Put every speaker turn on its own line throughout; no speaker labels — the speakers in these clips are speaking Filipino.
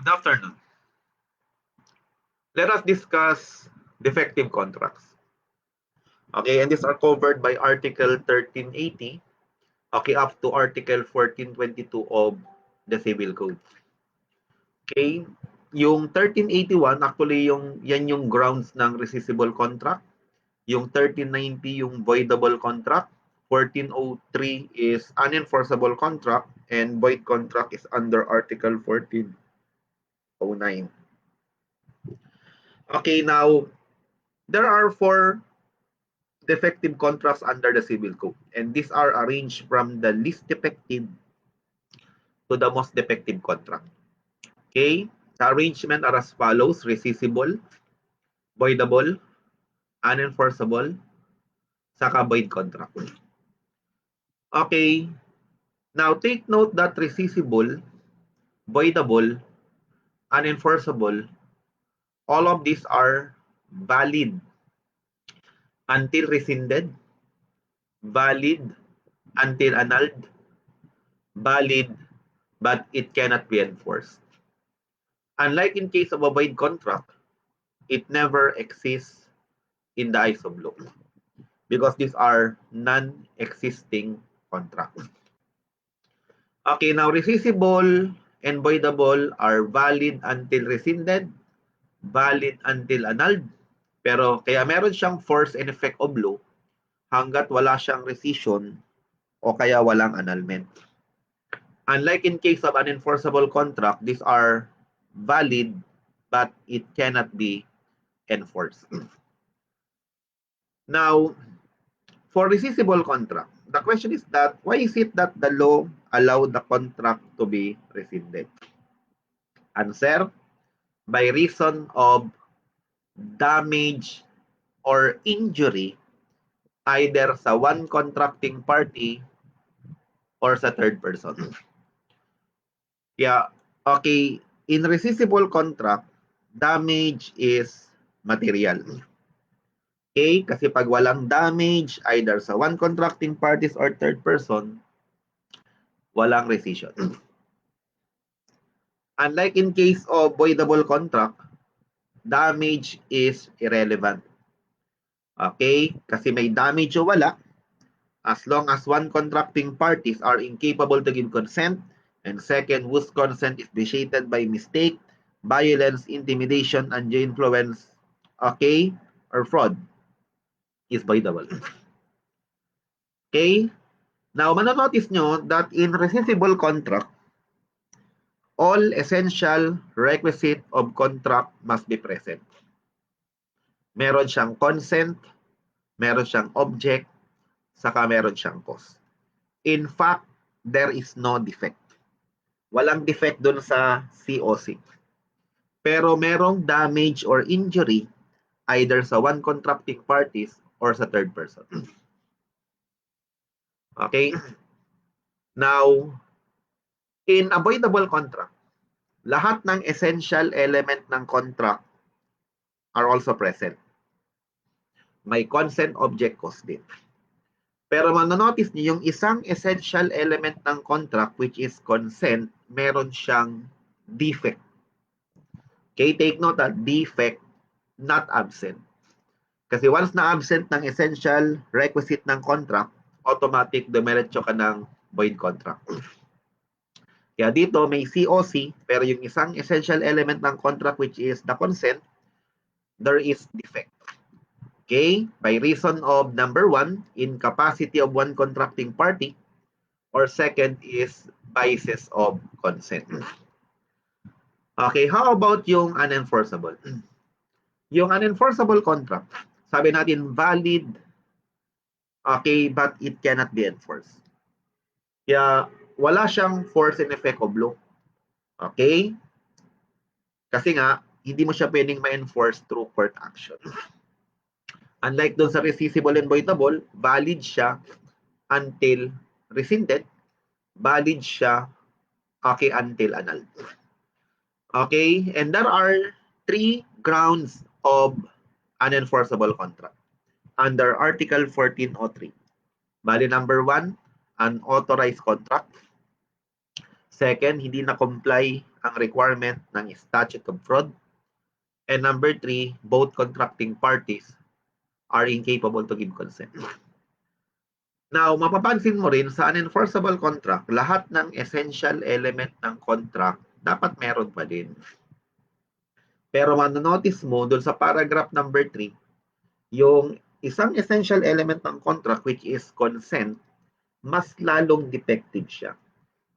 Good afternoon. Let us discuss defective contracts. Okay, and these are covered by Article 1380, okay, up to Article 1422 of the Civil Code. Okay, yung 1381, actually, yan yung grounds ng rescissible contract. Yung 1390, yung voidable contract. 1403 is unenforceable contract, and void contract is under Article 1409. Okay, now, there are 4 defective contracts under the Civil Code, and these are arranged from the least defective to the most defective contract. Okay, the arrangement are as follows: rescissible, voidable, unenforceable, saka void contract. Okay, now take note that rescissible, voidable, unenforceable, all of these are valid until rescinded, valid until annulled, valid but it cannot be enforced. Unlike in case of a void contract, it never exists in the eyes of law because these are non-existing contracts. Okay, now rescissible and voidable are valid until rescinded, valid until annulled, pero kaya meron siyang force and effect of law hanggat wala siyang rescission o kaya walang annulment. Unlike in case of unenforceable contract, these are valid but it cannot be enforced. Now, for rescissible contract, the question is that why is it that the law allowed the contract to be rescinded? Answer, by reason of damage or injury either sa one contracting party or sa third person. Yeah, okay, in rescissible contract, damage is material. Okay, kasi pag walang damage either sa one contracting parties or third person, walang rescission. Unlike in case of voidable contract, damage is irrelevant. Okay, kasi may damage o wala, as long as one contracting parties are incapable to give consent, and second, whose consent is vitiated by mistake, violence, intimidation, undue influence, okay, or fraud, is voidable. Okay? Now, manonotice nyo that in rescissible contract, all essential requisite of contract must be present. Meron siyang consent, meron siyang object, saka meron siyang cause. In fact, there is no defect. Walang defect dun sa COC. Pero merong damage or injury either sa one contracting parties or sa third person. Okay? Now, in avoidable contract, lahat ng essential element ng contract are also present. May consent, object, cause din. Pero manonotice niyo yung isang essential element ng contract which is consent, meron siyang defect. Okay, take note that defect, not absent. Kasi once na absent ng essential requisite ng contract, automatic dumiretso ka ng void contract. Kaya dito may COC, pero yung isang essential element ng contract which is the consent, there is defect. Okay, by reason of number 1, incapacity of one contracting party, or second is basis of consent. Okay, how about yung unenforceable? Yung unenforceable contract, sabi natin valid, okay, but it cannot be enforced. Kaya wala siyang force and effect of law. Okay? Kasi nga, hindi mo siya pwedeng ma-enforce through court action. Unlike doon sa rescissible and voidable, valid siya until rescinded, valid siya, okay, until annulled. Okay, and there are 3 grounds of unenforceable contract under Article 1403. Bali, number 1, unauthorized contract. Second, hindi na-comply ang requirement ng statute of fraud. And number 3, both contracting parties are incapable to give consent. Now, mapapansin mo rin sa unenforceable contract, lahat ng essential element ng contract dapat meron pa din. Pero manonotice mo doon sa paragraph number 3, yung isang essential element ng contract which is consent, mas lalong defective siya.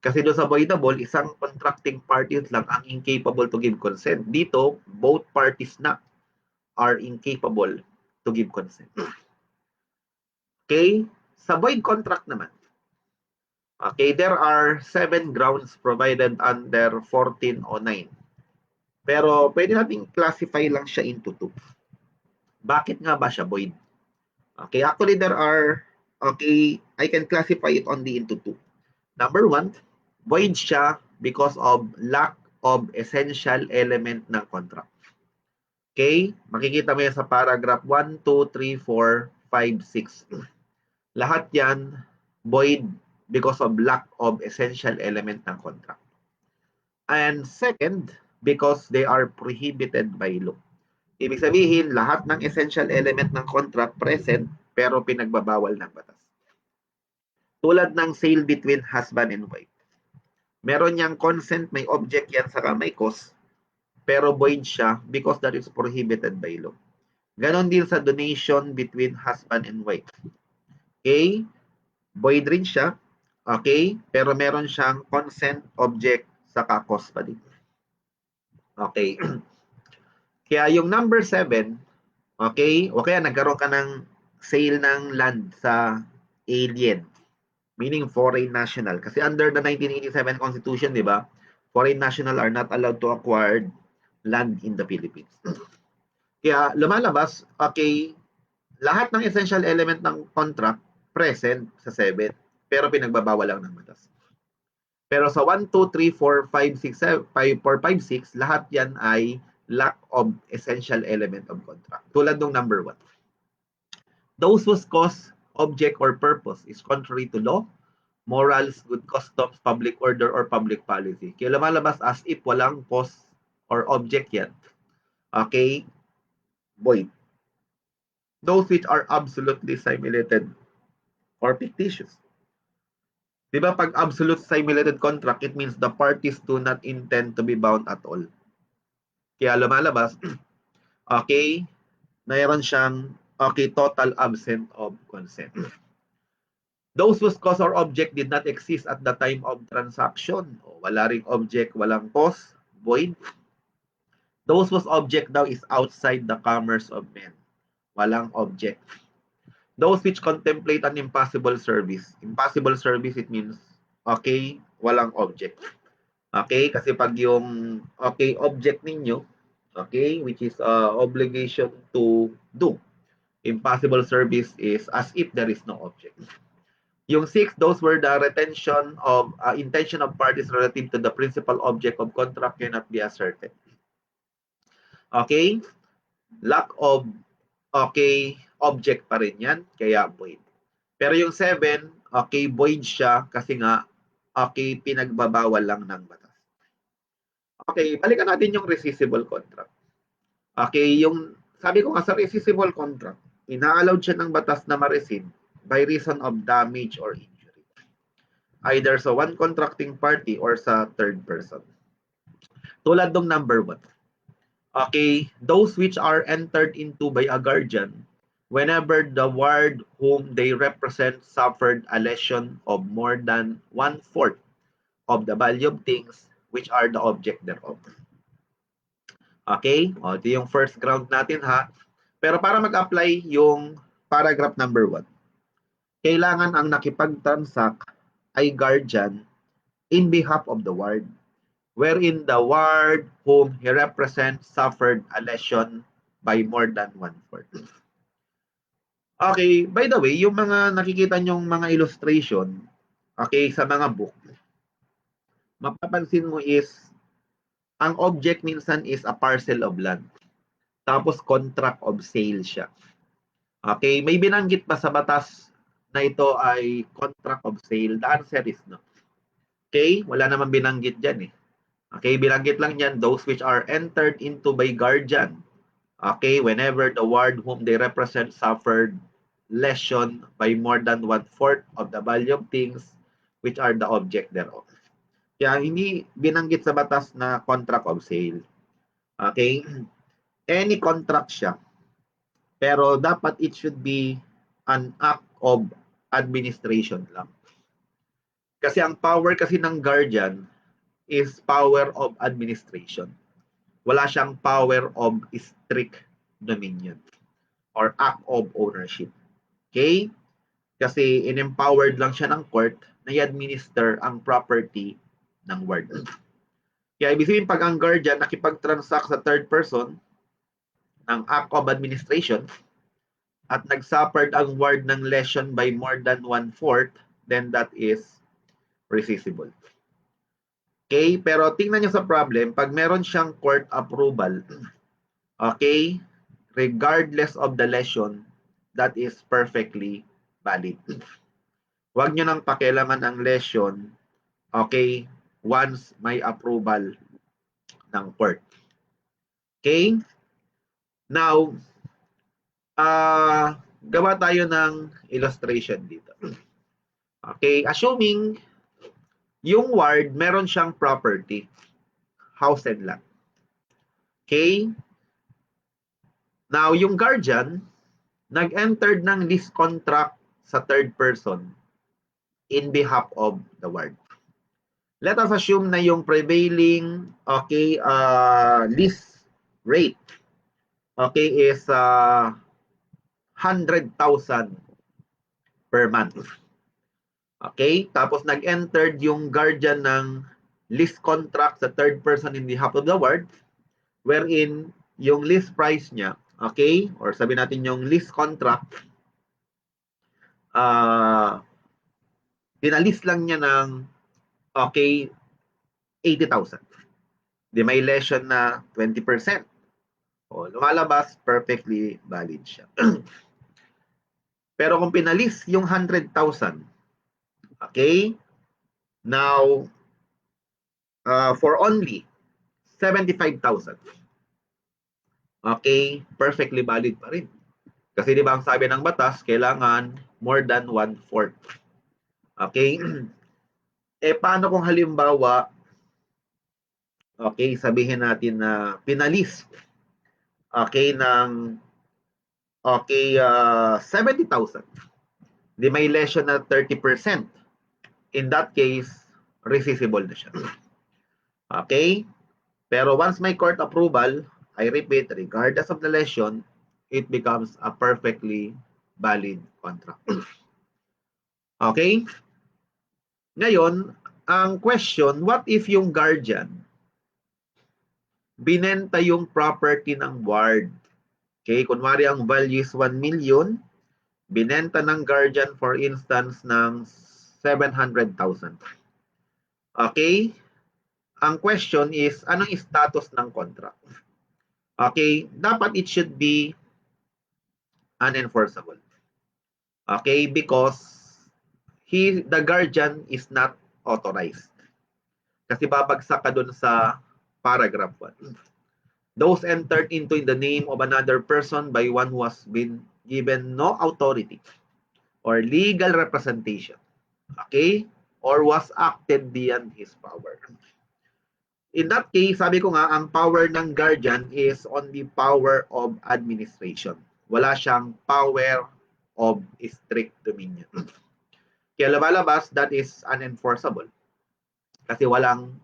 Kasi doon sa voidable, isang contracting parties lang ang incapable to give consent. Dito, both parties na are incapable to give consent. Okay? Sa void contract naman, okay, there are 7 grounds provided under 1409. Pero pwede nating classify lang siya into 2. Bakit nga ba siya void? Okay, actually there are, okay, I can classify it only into 2. Number 1, void siya because of lack of essential element ng contract. Okay, makikita mo yan sa paragraph 1, 2, 3, 4, 5, 6. Lahat yan void because of lack of essential element ng contract. And second, because they are prohibited by law. Ibig sabihin, lahat ng essential element ng contract present pero pinagbabawal ng batas. Tulad ng sale between husband and wife. Meron niyang consent, may object yan sa may cause, pero void siya because that is prohibited by law. Ganon din sa donation between husband and wife. Okay? Void rin siya. Okay? Pero meron siyang consent, object, saka cause pa din. Okay? Kaya yung number 7, okay? O kaya nagkaroon ka ng sale ng land sa alien, meaning foreign national. Kasi under the 1987 Constitution, di ba? Foreign national are not allowed to acquire land in the Philippines. Kaya lumalabas, okay, lahat ng essential element ng contract present sa 7, pero pinagbabawal lang ng batas. Pero sa 1, 2, 3, 4, 5, 6, 7, 5, 4, 5, 6, lahat yan ay lack of essential element of contract. Tulad ng number 1. Those whose cause, object, or purpose is contrary to law, morals, good customs, public order, or public policy. Kaya lumalabas as if walang cause or object yan. Okay? Void. Those which are absolutely simulated or fictitious. Di ba pag absolute simulated contract, it means the parties do not intend to be bound at all. Kaya lumalabas, okay, mayroon siyang, okay, total absent of consent. Those whose cause or object did not exist at the time of transaction. Wala ring object, walang cause, void. Those whose object daw is outside the commerce of men. Walang object. Those which contemplate an impossible service. Impossible service, it means, okay, walang object. Okay, kasi pag yung, okay, object ninyo, okay, which is obligation to do. Impossible service is as if there is no object. Yung 6, those were the retention of intention of parties relative to the principal object of contract cannot be asserted. Okay? Lack of, okay, object pa rin yan, kaya void. Pero yung 7, okay, void siya kasi nga, okay, pinagbabawal lang ng batas. Okay, balikan natin yung rescissible contract. Okay, yung, sabi ko nga sa rescissible contract, ina-allowed siya ng batas na ma-rescind by reason of damage or injury. Either sa one contracting party or sa third person. Tulad ng number 1. Okay, those which are entered into by a guardian whenever the ward whom they represent suffered a lesion of more than 1/4 of the value of things which are the object thereof. Okay, o, ito yung first ground natin ha. Pero para mag-apply yung paragraph number 1, kailangan ang nakipag-transact ay guardian in behalf of the ward, wherein the ward whom he represents suffered a lesion by more than 1/4. Okay, by the way, yung mga nakikita nyong mga illustration, okay, sa mga book, mapapansin mo is, ang object minsan is a parcel of land. Tapos contract of sale siya. Okay, may binanggit pa sa batas na ito ay contract of sale. The answer is no. Okay, wala naman binanggit dyan eh. Okay, binanggit lang yan, those which are entered into by guardian. Okay, whenever the ward whom they represent suffered lesion by more than 1/4 of the value of things which are the object thereof. Kaya hindi binanggit sa batas na contract of sale. Okay? Any contract siya. Pero dapat it should be an act of administration lang. Kasi ang power kasi ng guardian is power of administration. Wala siyang power of strict dominion or act of ownership. Okay? Kasi in-empowered lang siya ng court na i-administer ang property ng ward. Kaya ibig sabihin, pag ang guardian nakipag-transact sa third person ng act of administration at nag-suffered ang ward ng lesion by more than 1/4, then that is rescissible. Okay? Pero tingnan nyo sa problem, pag meron siyang court approval, okay, regardless of the lesion, that is perfectly valid. Huwag nyo nang pakialaman ang lesion, okay, once may approval ng court. Okay? Now, gawa tayo ng illustration dito. Okay, assuming yung ward meron siyang property, house and lot. Okay? Now, yung guardian nag-entered ng lease contract sa third person in behalf of the ward. Let us assume na yung prevailing lease rate is 100,000 per month. Okay? Tapos nag-entered yung guardian ng lease contract sa third person in behalf of the ward wherein yung lease price niya, okay? Or sabi natin yung lease contract, pinalis lang niya ng, okay, 80,000. Di may lesion na 20%. O, lumalabas, perfectly valid siya. Pero kung pinalis yung 100,000, okay, now, for only 75,000, okay, perfectly valid pa rin. Kasi di ba ang sabi ng batas, kailangan more than 1/4. Okay? Paano kung halimbawa, okay, sabihin natin na pinalis, okay, ng, okay, 70,000. Di may lesion na 30%. In that case, rescissible na siya. Okay? Pero once may court approval, I repeat, regardless of the lesion, it becomes a perfectly valid contract. Okay? Ngayon, ang question, what if yung guardian binenta yung property ng ward? Okay, kunwari ang value is 1 million, binenta ng guardian for instance ng 700,000. Okay? Ang question is, anong status ng contract? Okay, dapat it should be unenforceable. Okay, because the guardian is not authorized. Kasi babagsak ka dun sa paragraph 1. Those entered into in the name of another person by one who has been given no authority or legal representation. Okay? Or was acted beyond his power. In that case, sabi ko nga, ang power ng guardian is only power of administration. Wala siyang power of strict dominion. Kaya lumalabas, that is unenforceable. Kasi walang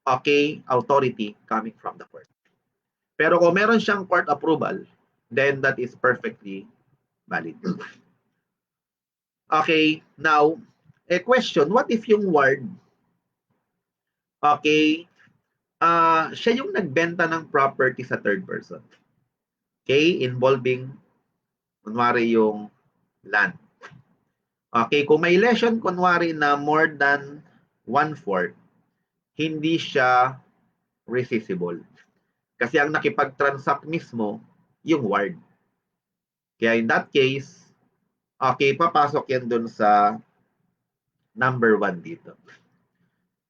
authority coming from the court. Pero kung meron siyang court approval, then that is perfectly valid. Okay, now, a question, what if yung ward, okay, siya yung nagbenta ng property sa third person. Okay, involving, kunwari yung land. Okay, kung may lesion, kunwari na more than 1/4, hindi siya rescissible. Kasi ang nakipag-transact mismo, yung ward. Kaya in that case, okay, papasok yan dun sa number 1 dito.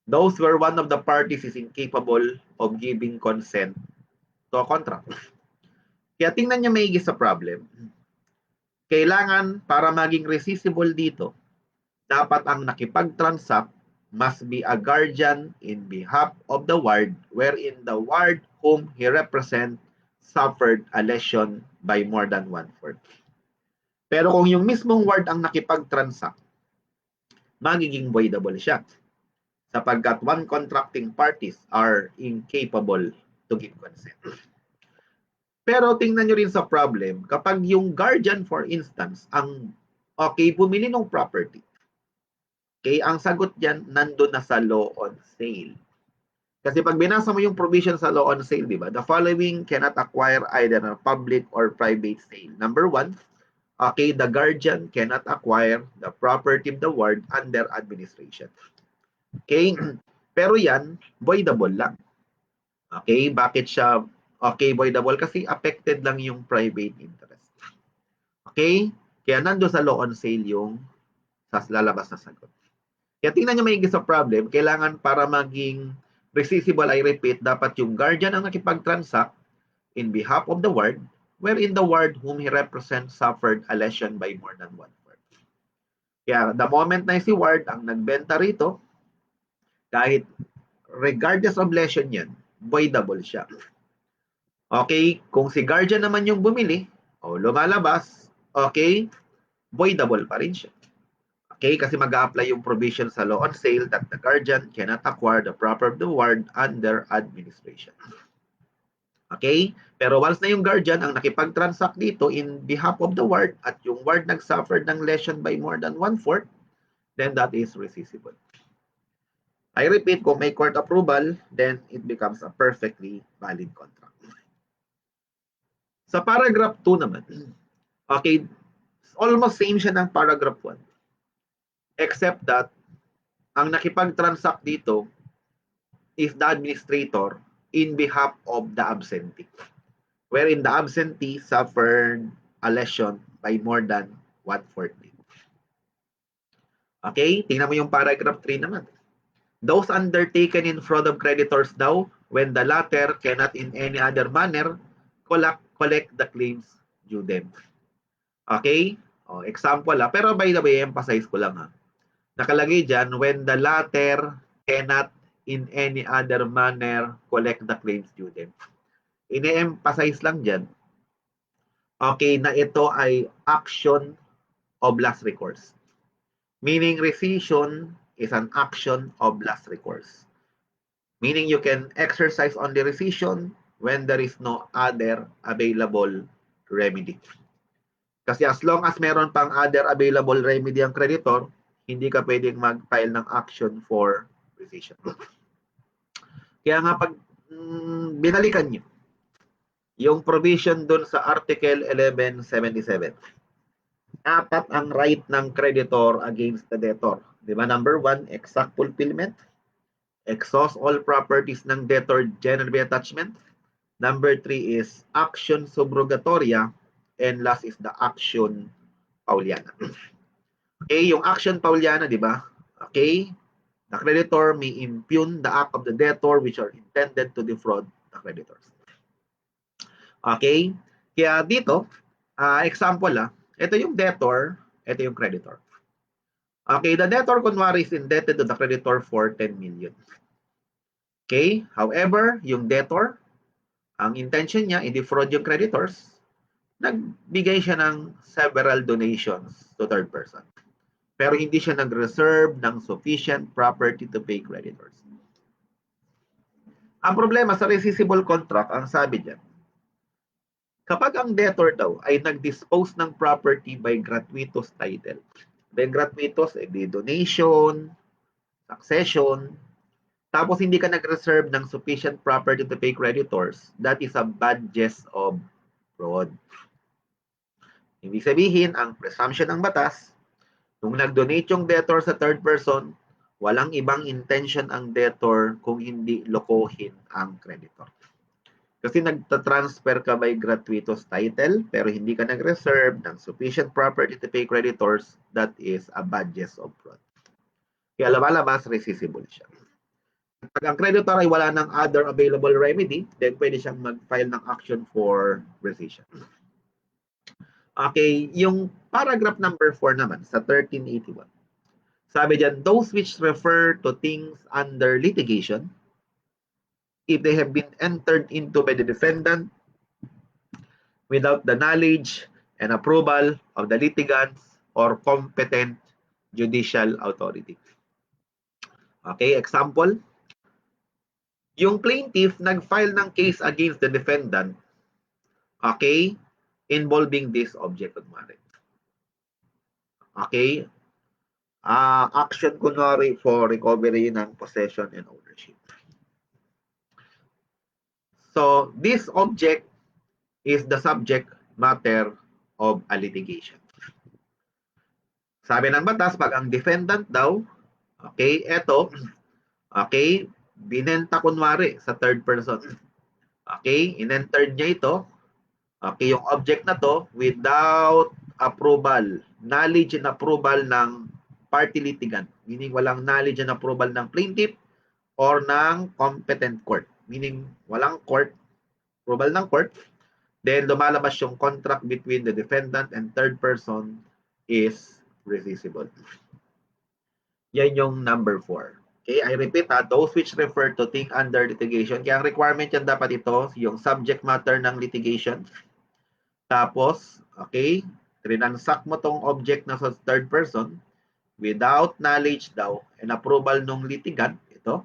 Those where one of the parties is incapable of giving consent to a contract. Kaya tingnan niyo maigi sa problem. Kailangan para maging resiscible dito, dapat ang nakipag-transact must be a guardian in behalf of the ward wherein the ward whom he represents suffered a lesion by more than 1/4. Pero kung yung mismong ward ang nakipag-transact, magiging voidable siya sapagkat one contracting parties are incapable to give consent. Pero tingnan nyo rin sa problem, kapag yung guardian, for instance, ang bumili ng property, ang sagot dyan, nandun na sa law on sale. Kasi pag binasa mo yung provision sa law on sale, di ba? The following cannot acquire either a public or private sale. Number 1, the guardian cannot acquire the property of the ward under administration. Okay? Pero yan, voidable lang. Okay? Bakit siya voidable? Kasi affected lang yung private interest. Okay? Kaya nando sa law on sale yung lalabas na sagot. Kaya tingnan nyo maigi sa problem, kailangan para maging resiscible, I repeat, dapat yung guardian ang nakipag-transact in behalf of the ward, wherein the ward whom he represents suffered a lesion by more than 1/4. Kaya the moment na si ward ang nagbenta rito, kahit regardless of lesion yan, voidable siya. Okay, kung si guardian naman yung bumili, lumalabas, okay, voidable pa rin siya. Okay, kasi mag-a-apply yung provision sa law on sale that the guardian cannot acquire the property of the ward under administration. Okay, pero once na yung guardian ang nakipag-transact dito in behalf of the ward at yung ward nag-suffered ng lesion by more than 1/4, then that is resiscible. I repeat, kung may court approval, then it becomes a perfectly valid contract. Sa paragraph 2 naman, okay, almost same siya ng paragraph 1. Except that, ang nakipag-transact dito is the administrator in behalf of the absentee, wherein the absentee suffered a lesion by more than 1/4. Okay, tingnan mo yung paragraph 3 naman. Those undertaken in fraud of creditors daw, when the latter cannot in any other manner collect the claims due them. Okay? Example pero by the way, emphasize ko lang Nakalagay dyan, when the latter cannot in any other manner collect the claims due them. Ine-emphasize lang dyan, na ito ay action of last recourse. Meaning rescission is an action of last recourse. Meaning you can exercise on the rescission when there is no other available remedy. Kasi as long as meron pang other available remedy ang creditor, hindi ka pwedeng mag-file ng action for rescission. Kaya nga pag binalikan nyo yung provision dun sa Article 1177, apat ang right ng creditor against the debtor. Di ba? Number 1, exact fulfillment. Exhaust all properties ng debtor general attachment. Number 3 is action subrogatoria. And last is the action pauliana. Okay, yung action pauliana, di ba? Okay, the creditor may impugn the act of the debtor which are intended to defraud the creditors. Okay, kaya dito, example ito yung debtor, ito yung creditor. Okay, the debtor kunwari is indebted to the creditor for 10 million. Okay, however, yung debtor, ang intention niya, i-defraud yung creditors, nagbigay siya ng several donations to third person. Pero hindi siya nag-reserve ng sufficient property to pay creditors. Ang problema sa resciscible contract, ang sabi diyan, kapag ang debtor daw ay nag-dispose ng property by gratuitous title, by gratuitous, di donation, succession, tapos hindi ka nag-reserve ng sufficient property to pay creditors, that is a bad gist of fraud. Ibig sabihin, ang presumption ng batas, kung nag-donate yung debtor sa third person, walang ibang intention ang debtor kung hindi lokohin ang creditor. Kasi nagta-transfer ka by gratuitous title, pero hindi ka nag-reserve ng sufficient property to pay creditors, that is a bad gist of fraud. Kaya lumalabas, resciscible siya. Pag ang creditor ay wala ng other available remedy, then pwede siyang mag-file ng action for rescission. Okay, yung paragraph number 4 naman sa 1381. Sabi diyan, those which refer to things under litigation, if they have been entered into by the defendant without the knowledge and approval of the litigants or competent judicial authority. Okay, example, yung plaintiff nag-file ng case against the defendant, okay, involving this object kunwari. Okay, action kunwari for recovery ng possession and ownership. So, this object is the subject matter of a litigation. Sabi ng batas, pag ang defendant daw, okay, eto, okay, binenta kunwari sa third person. Okay, in-entered niya ito, okay, yung object na to without approval, knowledge and approval ng party litigant, meaning walang knowledge and approval ng plaintiff or ng competent court, meaning walang court, approval ng court, then lumalabas yung contract between the defendant and third person is rescissible. Yan yung number 4. Okay, I repeat, those which refer to thing under litigation. Kaya ang requirement yan dapat ito, yung subject matter ng litigation. Tapos, okay, trinansact mo tong object na sa third person without knowledge daw and approval ng litigant, ito,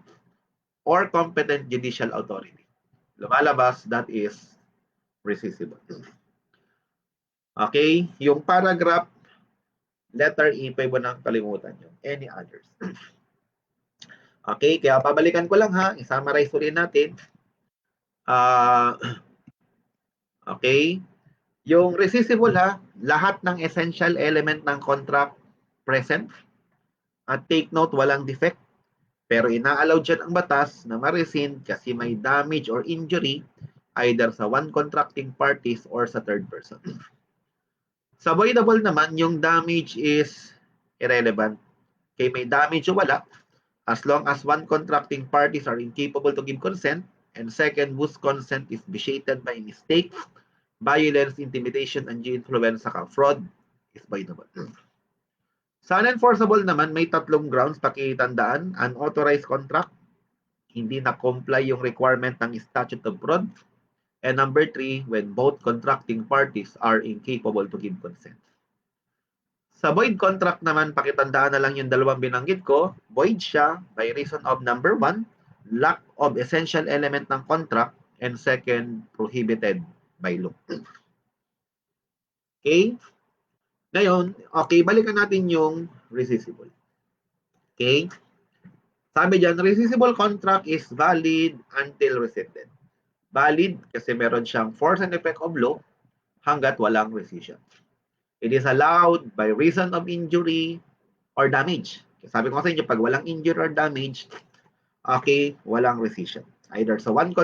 or competent judicial authority. Lumalabas, that is rescissible. Okay, yung paragraph, letter E, pa iba nang kalimutan nyo. Any others? Okay, kaya pabalikan ko lang ha, i-summarize ulit natin. Okay, yung rescissible ha, lahat ng essential element ng contract present. At take note, walang defect. Pero ina-allow dyan ang batas na ma-rescind kasi may damage or injury either sa one contracting parties or sa third person. Sa voidable naman, yung damage is irrelevant. Okay, may damage o wala, as long as one contracting parties are incapable to give consent, and second, whose consent is vitiated by mistake, violence, intimidation, undue influence, saka fraud, is voidable. Sa unenforceable naman, may 3 grounds, pakitandaan: unauthorized contract, hindi na-comply yung requirement ng statute of fraud, and number 3, when both contracting parties are incapable to give consent. Sa void contract naman, pakitandaan na lang yung dalawang binanggit ko. Void siya by reason of number 1, lack of essential element ng contract, and second, prohibited by law. Okay? Ngayon, okay, balikan natin yung rescissible. Okay? Sabi dyan, rescissible contract is valid until rescinded. Valid kasi meron siyang force and effect of law hanggat walang rescission. It is allowed by reason of injury or damage. Sabi ko sa inyo, pag walang injury or damage, okay, walang rescission. Either sa one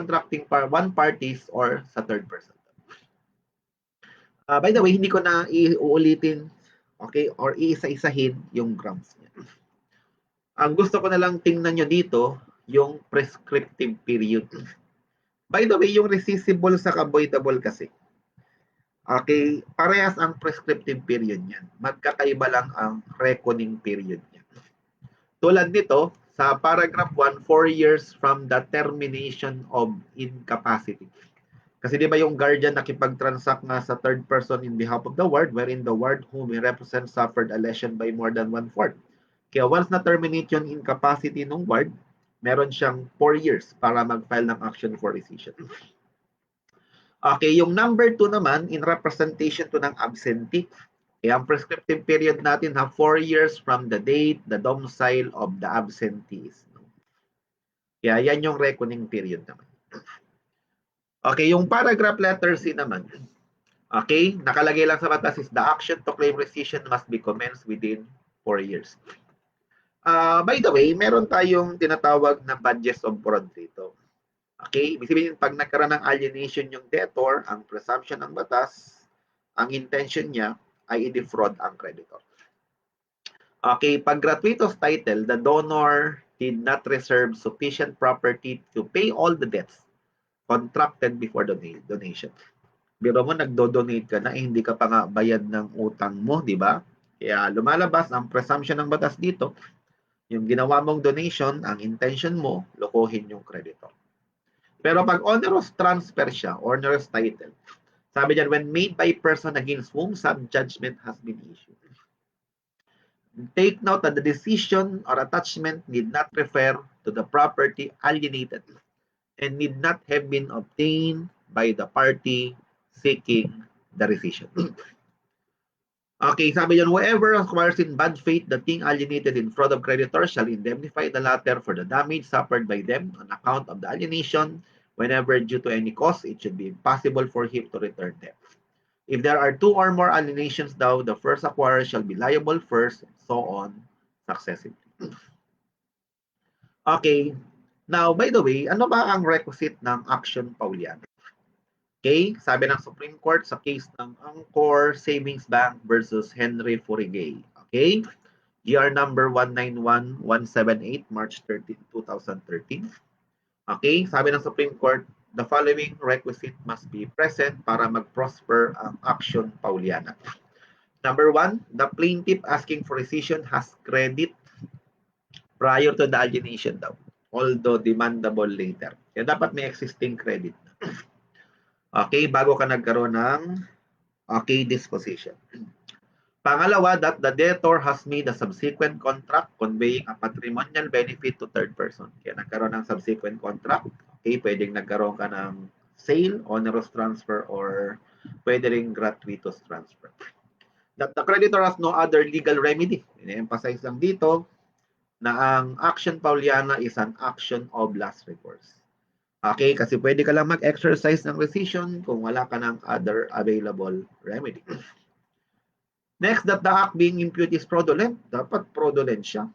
parties or sa third person. By the way, hindi ko na iuulitin, okay, or iisa-isahin yung grounds niya. Ang gusto ko na lang tingnan nyo dito, yung prescriptive period. By the way, yung rescissible sa voidable kasi, okay, parehas ang prescriptive period niyan. Magkakaiba lang ang reckoning period niya. Tulad nito, sa paragraph 1, 4 years from the termination of incapacity. Kasi di ba yung guardian nakipag-transact nga sa third person in behalf of the ward, wherein the ward whom he represents suffered a lesion by more than 1/4. Kaya once na-terminate yung incapacity ng ward, meron siyang 4 years para mag-file ng action for rescission. Okay, yung number 2 naman, in representation to ng absentee, kaya ang prescriptive period natin 4 years from the date, the domicile of the absentee is known. Kaya yan yung reckoning period naman. Okay, yung paragraph letter C naman, okay, nakalagay lang sa batas is the action to claim rescission must be commenced within 4 years. By the way, meron tayong tinatawag na badges of fraud dito. Okay, ibig sabihin, pag nagkaroon ng alienation yung debtor, ang presumption ng batas, ang intention niya ay i-defraud ang creditor. Okay, pag gratuitous title, the donor did not reserve sufficient property to pay all the debts contracted before donation. Biro mo, nagdo-donate ka na, hindi ka pa nga bayad ng utang mo, di ba? Kaya lumalabas ang presumption ng batas dito, yung ginawa mong donation, ang intention mo, lokohin yung creditor. Pero pag onerous transfer siya, onerous title, sabi dyan, when made by person against whom some judgment has been issued. Take note that the decision or attachment need not refer to the property alienated and need not have been obtained by the party seeking the rescission. Okay, sabi dyan, whoever acquires in bad faith the thing alienated in fraud of creditors shall indemnify the latter for the damage suffered by them on account of the alienation. Whenever due to any cause, it should be impossible for him to return them. If there are two or more alienations though, the first acquirer shall be liable first, so on successively. Okay, now by the way, ano ba ang requisite ng action pauliana? Okay, sabi ng Supreme Court sa case ng Angkor Savings Bank versus Henry Furigay. Okay, GR number 191178, March 13, 2013. Okay, sabi ng Supreme Court, the following requisite must be present para mag-prosper ang action pauliana. Number one, the plaintiff asking for rescission has credit prior to the alienation daw, although demandable later. Kaya dapat may existing credit. Okay, bago ka nagkaroon ng disposition. Pangalawa, that the debtor has made a subsequent contract conveying a patrimonial benefit to third person. Kaya nagkaroon ng subsequent contract. Okay, pwedeng nagkaroon ka ng sale, onerous transfer, or pwede ring gratuitous transfer. That the creditor has no other legal remedy. I-emphasize lang dito na ang action pauliana is an action of last recourse. Okay, kasi pwede ka lang mag-exercise ng rescission kung wala ka ng other available remedy. Next, that the act being imputed is fraudulent. Dapat fraudulent siya.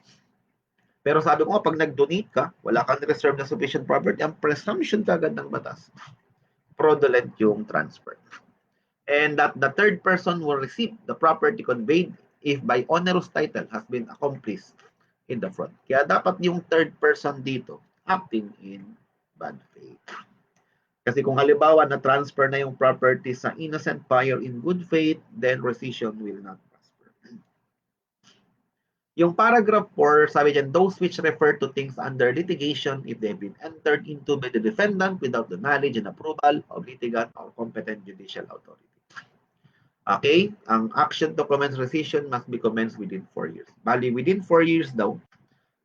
Pero sabi ko, pag nag-donate ka, wala kang reserve na sufficient property, ang presumption kagad ng batas, fraudulent yung transfer. And that the third person will receive the property conveyed if by onerous title has been accomplished in the fraud. Kaya dapat yung third person dito acting in bad faith. Kasi kung halimbawa na-transfer na yung property sa innocent buyer in good faith, then rescission will not prosper. Yung paragraph 4, sabi dyan, those which refer to things under litigation if they've been entered into by the defendant without the knowledge and approval of litigant or competent judicial authority. Okay? Ang action to commence rescission must be commenced within 4 years. Bali, within 4 years daw,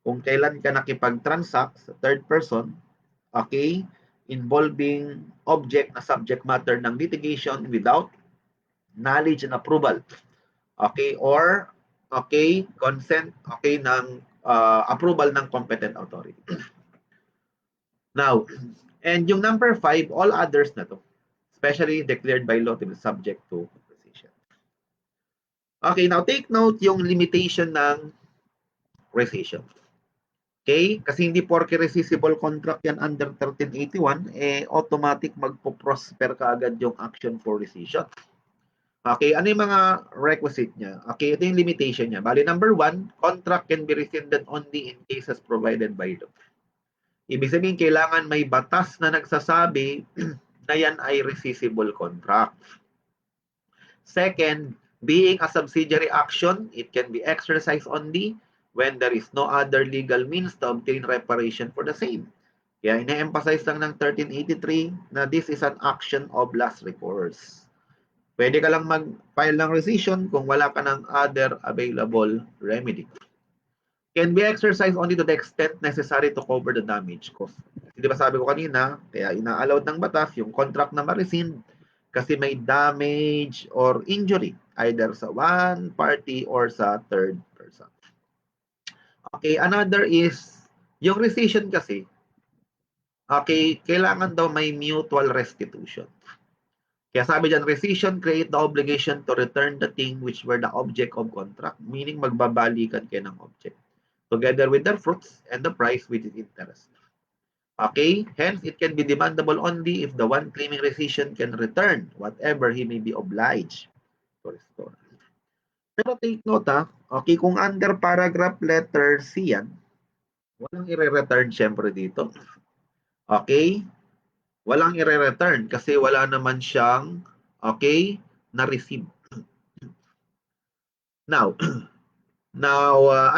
kung kailan ka nakipag-transact sa third person, okay, involving object na subject matter ng litigation without knowledge and approval. Okay, or okay, consent, okay, ng approval ng competent authority. Now, and yung number 5, all others na to, especially declared by law to be subject to rescission. Okay, now take note yung limitation ng rescission. Okay? Kasi hindi porke rescissible contract yan under 1381, automatic magpo-prosper kaagad yung action for rescission. Okay, ano yung mga requisite niya? Okay, ito yung limitation niya. Bali, number 1, contract can be rescinded only in cases provided by law. Ibig sabihin, kailangan may batas na nagsasabi na yan ay rescissible contract. Second, being a subsidiary action, it can be exercised only when there is no other legal means to obtain reparation for the same. Kaya ina-emphasize lang ng 1383 na this is an action of last recourse. Pwede ka lang mag-file ng rescission kung wala ka ng other available remedy. Can be exercised only to the extent necessary to cover the damage cost. Di ba sabi ko kanina, kaya ina-allowed ng batas yung contract na ma-rescind kasi may damage or injury either sa one party or sa third person. Okay, another is, yung rescission kasi, okay, kailangan daw may mutual restitution. Kaya sabi dyan, rescission create the obligation to return the thing which were the object of contract, meaning magbabalikan kayo ng object, together with their fruits and the price with its interest. Okay, hence it can be demandable only if the one claiming rescission can return whatever he may be obliged to restore. Pero take note okay, kung under paragraph letter C yan, Walang i-return syempre dito. Okay? Walang i-return kasi wala naman siyang, okay, na-receive. Now,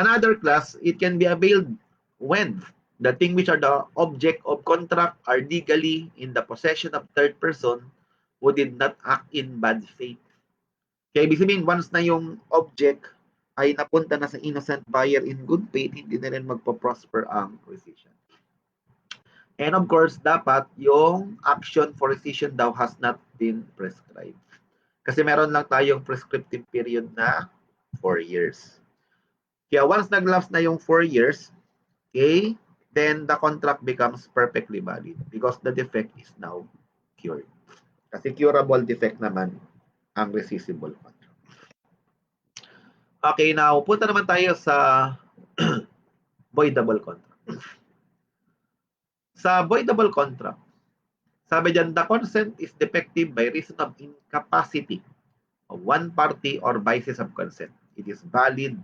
another class, it can be availed when the thing which are the object of contract are legally in the possession of third person who did not act in bad faith. Kaya ibig sabihin, once na yung object ay napunta na sa innocent buyer in good faith, hindi na rin magpo-prosper ang rescission. And of course, dapat yung action for rescission daw has not been prescribed. Kasi meron lang tayong prescriptive period na 4 years. Kaya once nag-lapse na yung 4 years, okay, then the contract becomes perfectly valid because the defect is now cured. Kasi curable defect naman ang rescissible contract. Okay, now punta naman tayo sa voidable contract. Sa voidable contract, sabi dyan, the consent is defective by reason of incapacity of one party or basis of consent. It is valid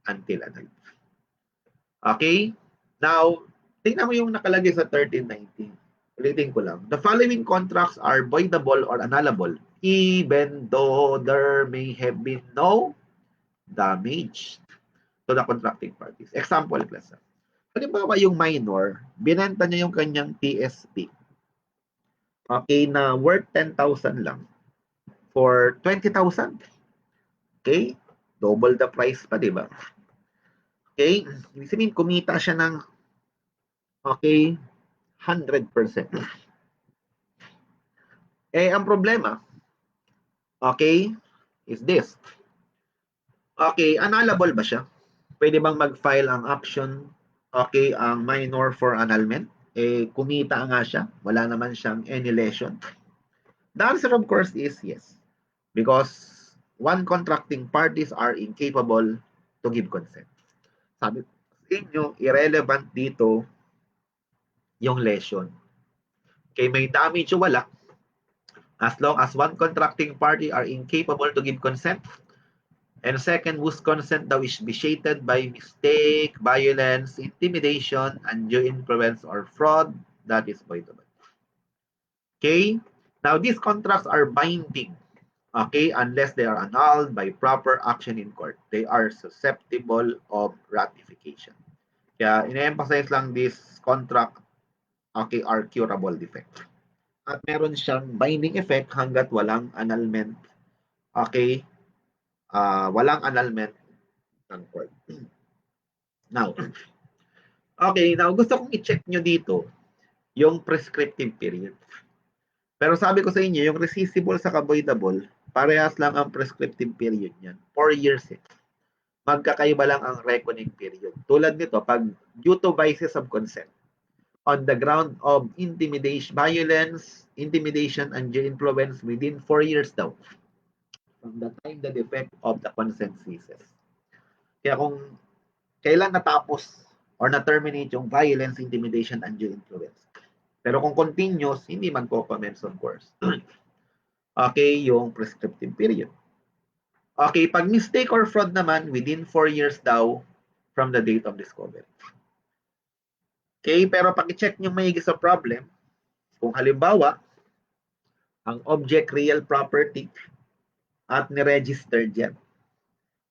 until annulled. Okay? Now, tingnan mo yung nakalagay sa 1319. Ulitin ko lang. The following contracts are voidable or annullable even though there may have been no damage to the contracting parties. Example, class. Halimbawa yung minor, binenta niya yung kanyang TSP. Okay, na worth 10,000 lang for 20,000. Okay? Double the price pa, di ba? Okay? Ibig sabihin, kumita siya ng okay, 100%. Eh, ang problema, okay, is this. Okay, annulable ba siya? Pwede bang mag-file ang action, okay, ang minor for annulment? Eh, kumita nga siya. Wala naman siyang any lesion. The answer, of course, is yes. Because one contracting parties are incapable to give consent. Sabi sa inyo, irrelevant dito yung lesion. Okay, may damage o wala, as long as one contracting party are incapable to give consent, and second, whose consent daw is vitiated by mistake, violence, intimidation, undue influence, or fraud, that is voidable. Okay? Now, these contracts are binding, okay, unless they are annulled by proper action in court. They are susceptible of ratification. Kaya, ine-emphasize lang this contract, okay, are curable defect. At meron siyang binding effect hanggat walang annulment. Okay? Walang annulment ng court. Now, okay, now gusto kong i-check nyo dito yung prescriptive period. Pero sabi ko sa inyo, yung rescissible sa voidable, parehas lang ang prescriptive period niyan. 4 years eh. Magkakaiba lang ang reckoning period. Tulad nito, pag due to vices of consent, on the ground of intimidation, violence, intimidation, and influence within 4 years daw from the time the defect of the consent ceases. Kaya kung kailan natapos or na-terminate yung violence, intimidation, and influence. Pero kung continuous, hindi magko-commence of course. Okay, yung prescriptive period. Okay, pag mistake or fraud naman, within 4 years daw from the date of discovery. Okay, pero pag-check nyo maigi sa problem, kung halimbawa, ang object real property at ni-registered yan,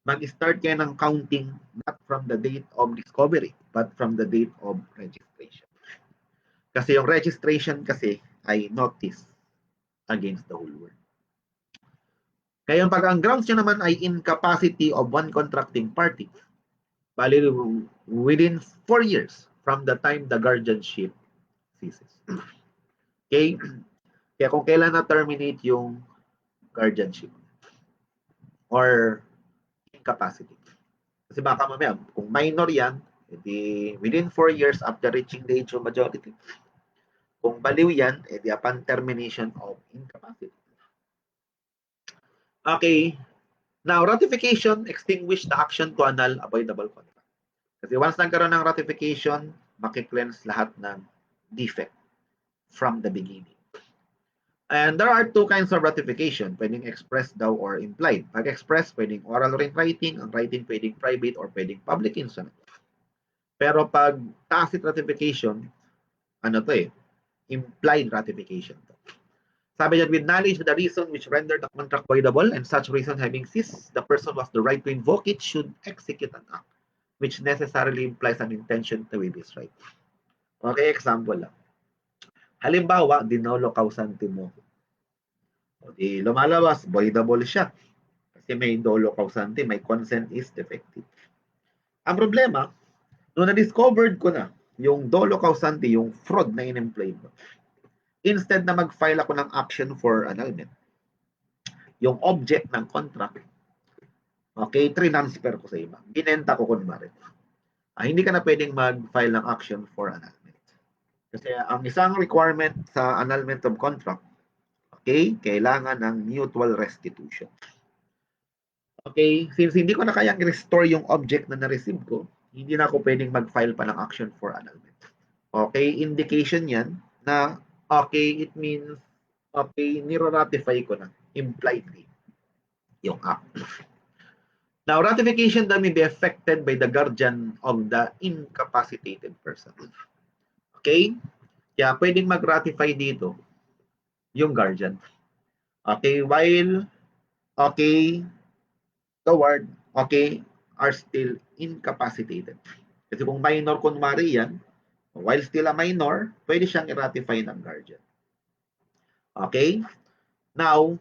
mag-start kayo ng counting not from the date of discovery, but from the date of registration. Kasi yung registration kasi ay notice against the whole world. Kaya pag ang grounds nyo naman ay incapacity of one contracting party, bali within 4 years from the time the guardianship ceases. Okay? Kaya kung kailan na-terminate yung guardianship or incapacity. Kasi baka mamaya, kung minor yan, edi within 4 years after reaching the age of majority. Kung baliw yan, edi upon termination of incapacity. Okay. Now, ratification extinguish the action to annul a voidable contract. Kasi once nagkaroon ng ratification, makikleanse lahat ng defect from the beginning. And there are two kinds of ratification. Pwedeng express daw or implied. Pag express, pwedeng oral or in writing. Ang writing pwedeng private or pwedeng public instrument. Pero pag tacit ratification, ano to eh, implied ratification to. Sabi niya, with knowledge of the reason which rendered the contract voidable and such reason having ceased, the person was the right to invoke it should execute an act which necessarily implies an intention to waive his right. Okay, example lang. Halimbawa, dinolo kausante mo. O di lumalabas, voidable siya. Kasi may dolo kausante, may consent is defective. Ang problema, nung na-discovered ko na yung dolo kausante, yung fraud na in-employ mo, instead na mag-file ako ng action for annulment, yung object ng contract, okay, transfer ko sa iba. Binenta ko kunwari. Hindi ka na pwedeng mag-file ng action for annulment. Kasi ang isang requirement sa annulment of contract, okay, kailangan ng mutual restitution. Okay, since hindi ko na kayang restore yung object na na-receive ko, hindi na ako pwedeng mag-file pa ng action for annulment. Okay, indication yan na okay, it means okay, niro-ratify ko na impliedly yung act. Now, ratification may be affected by the guardian of the incapacitated person. Okay? Kaya pwedeng mag-ratify dito yung guardian. Okay? While, okay, the word, okay, are still incapacitated. Kasi kung minor kunwari yan, while still a minor, pwede siyang i-ratify ng guardian. Okay? Now,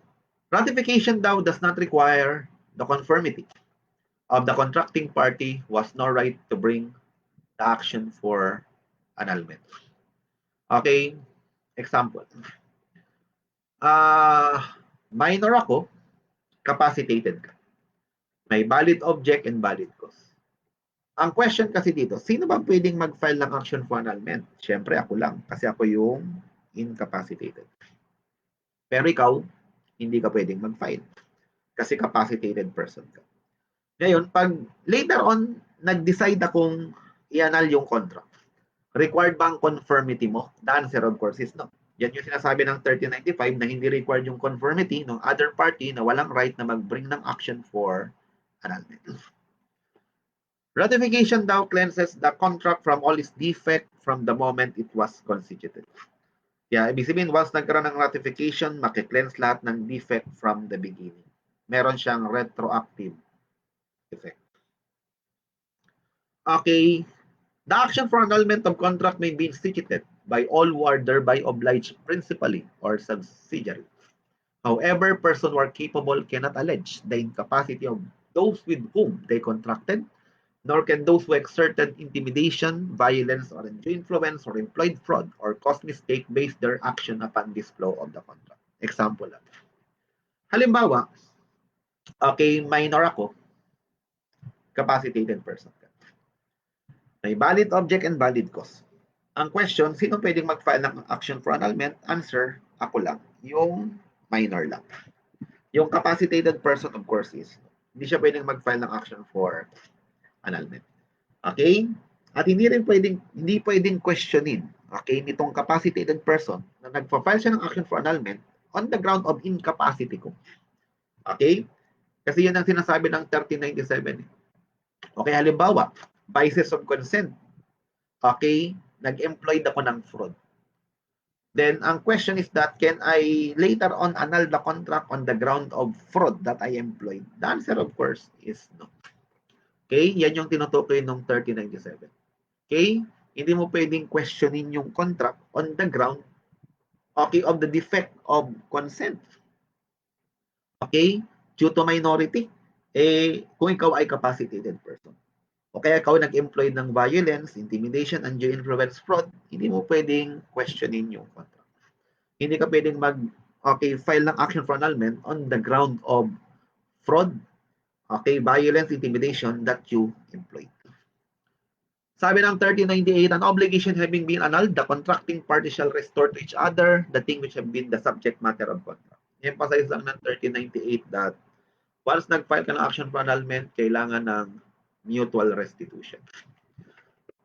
ratification daw does not require the conformity of the contracting party was no right to bring the action for annulment. Okay? Example. Minor ako, capacitated ka. May valid object and valid cause. Ang question kasi dito, sino ba pwedeng mag-file ng action for annulment? Siyempre ako lang, kasi ako yung incapacitated. Pero ikaw, hindi ka pwedeng mag-file kasi capacitated person ka. Ngayon, pag later on, nag-decide akong i-annul yung contract, required ba ang conformity mo? The answer, of course, is no. Yan yung sinasabi ng 1395 na hindi required yung conformity ng other party na walang right na mag-bring ng action for annulment. Ratification daw cleanses the contract from all its defect from the moment it was constituted. Kaya ibig sabihin, once nagkaroon ng ratification, makikleanse lahat ng defect from the beginning. Meron siyang retroactive effect. Okay, the action for annulment of contract may be instituted by all who are thereby obliged principally or subsidiary. However, persons who are capable cannot allege the incapacity of those with whom they contracted, nor can those who exerted intimidation, violence, or undue influence, or employed fraud, or caused mistake base their action upon this flow of the contract. Example lang. Halimbawa, okay, minor ako, capacitated person ka. May valid object and valid cause. Ang question, sino pwedeng mag-file ng action for annulment? Answer, ako lang. Yung minor lang. Yung capacitated person, of course, is hindi siya pwedeng mag-file ng action for annulment. Okay? At hindi pwedeng questionin, okay, nitong capacitated person na nagpa-file siya ng action for annulment on the ground of incapacity ko. Okay? Kasi yun ang sinasabi ng 1397. Okay, halimbawa, basis of consent. Okay, nag-employed ako ng fraud. Then, ang question is that, can I later on annul the contract on the ground of fraud that I employed? The answer, of course, is no. Okay, yan yung tinutukoy ng 1397. Okay, hindi mo pwedeng questionin yung contract on the ground, okay, of the defect of consent. Okay, due to minority, kung ikaw ay capacitated person. O kaya ikaw nag-employ ng violence, intimidation, undue influence, fraud, hindi mo pwedeng questionin yung contract. Hindi ka pwedeng file ng action for annulment on the ground of fraud, okay, violence, intimidation that you employed. Sabi ng 1398, an obligation having been annulled, the contracting parties shall restore to each other the thing which have been the subject matter of contract. Emphasize lang ng 1398 that once nag-file ka ng action for annulment, kailangan ng mutual restitution.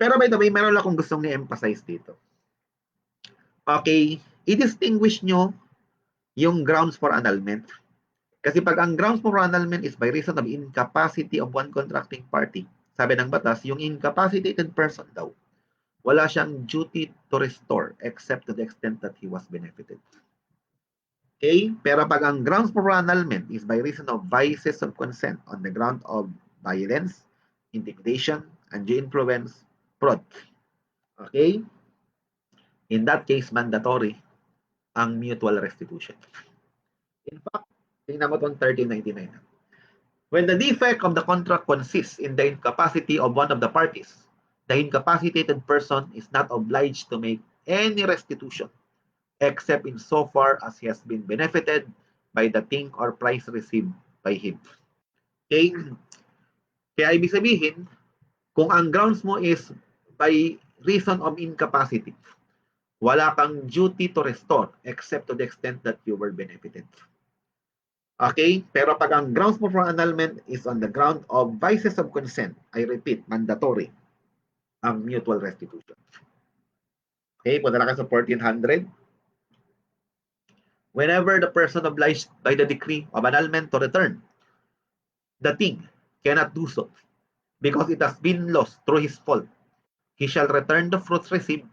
Pero by the way, meron lang akong gustong i-emphasize dito. Okay, i-distinguish nyo yung grounds for annulment. Kasi pag ang grounds for annulment is by reason of incapacity of one contracting party, sabi ng batas, yung incapacitated person daw, wala siyang duty to restore except to the extent that he was benefited. Okay? Pero pag ang grounds for annulment is by reason of vices of consent on the ground of violence, intimidation, undue influence, fraud. Okay? In that case, mandatory ang mutual restitution. In fact, tingnan mo itong 1399. When the defect of the contract consists in the incapacity of one of the parties, the incapacitated person is not obliged to make any restitution except in so far as he has been benefited by the thing or price received by him. Okay? Kaya ibig sabihin, kung ang grounds mo is by reason of incapacity, wala kang duty to restore except to the extent that you were benefited. Okay? Pero pag ang grounds mo for annulment is on the ground of vices of consent, I repeat, mandatory ang mutual restitution. Okay? Punta na ka sa 1400. Whenever the person obliged by the decree of annulment to return the thing cannot do so because it has been lost through his fault, he shall return the fruits received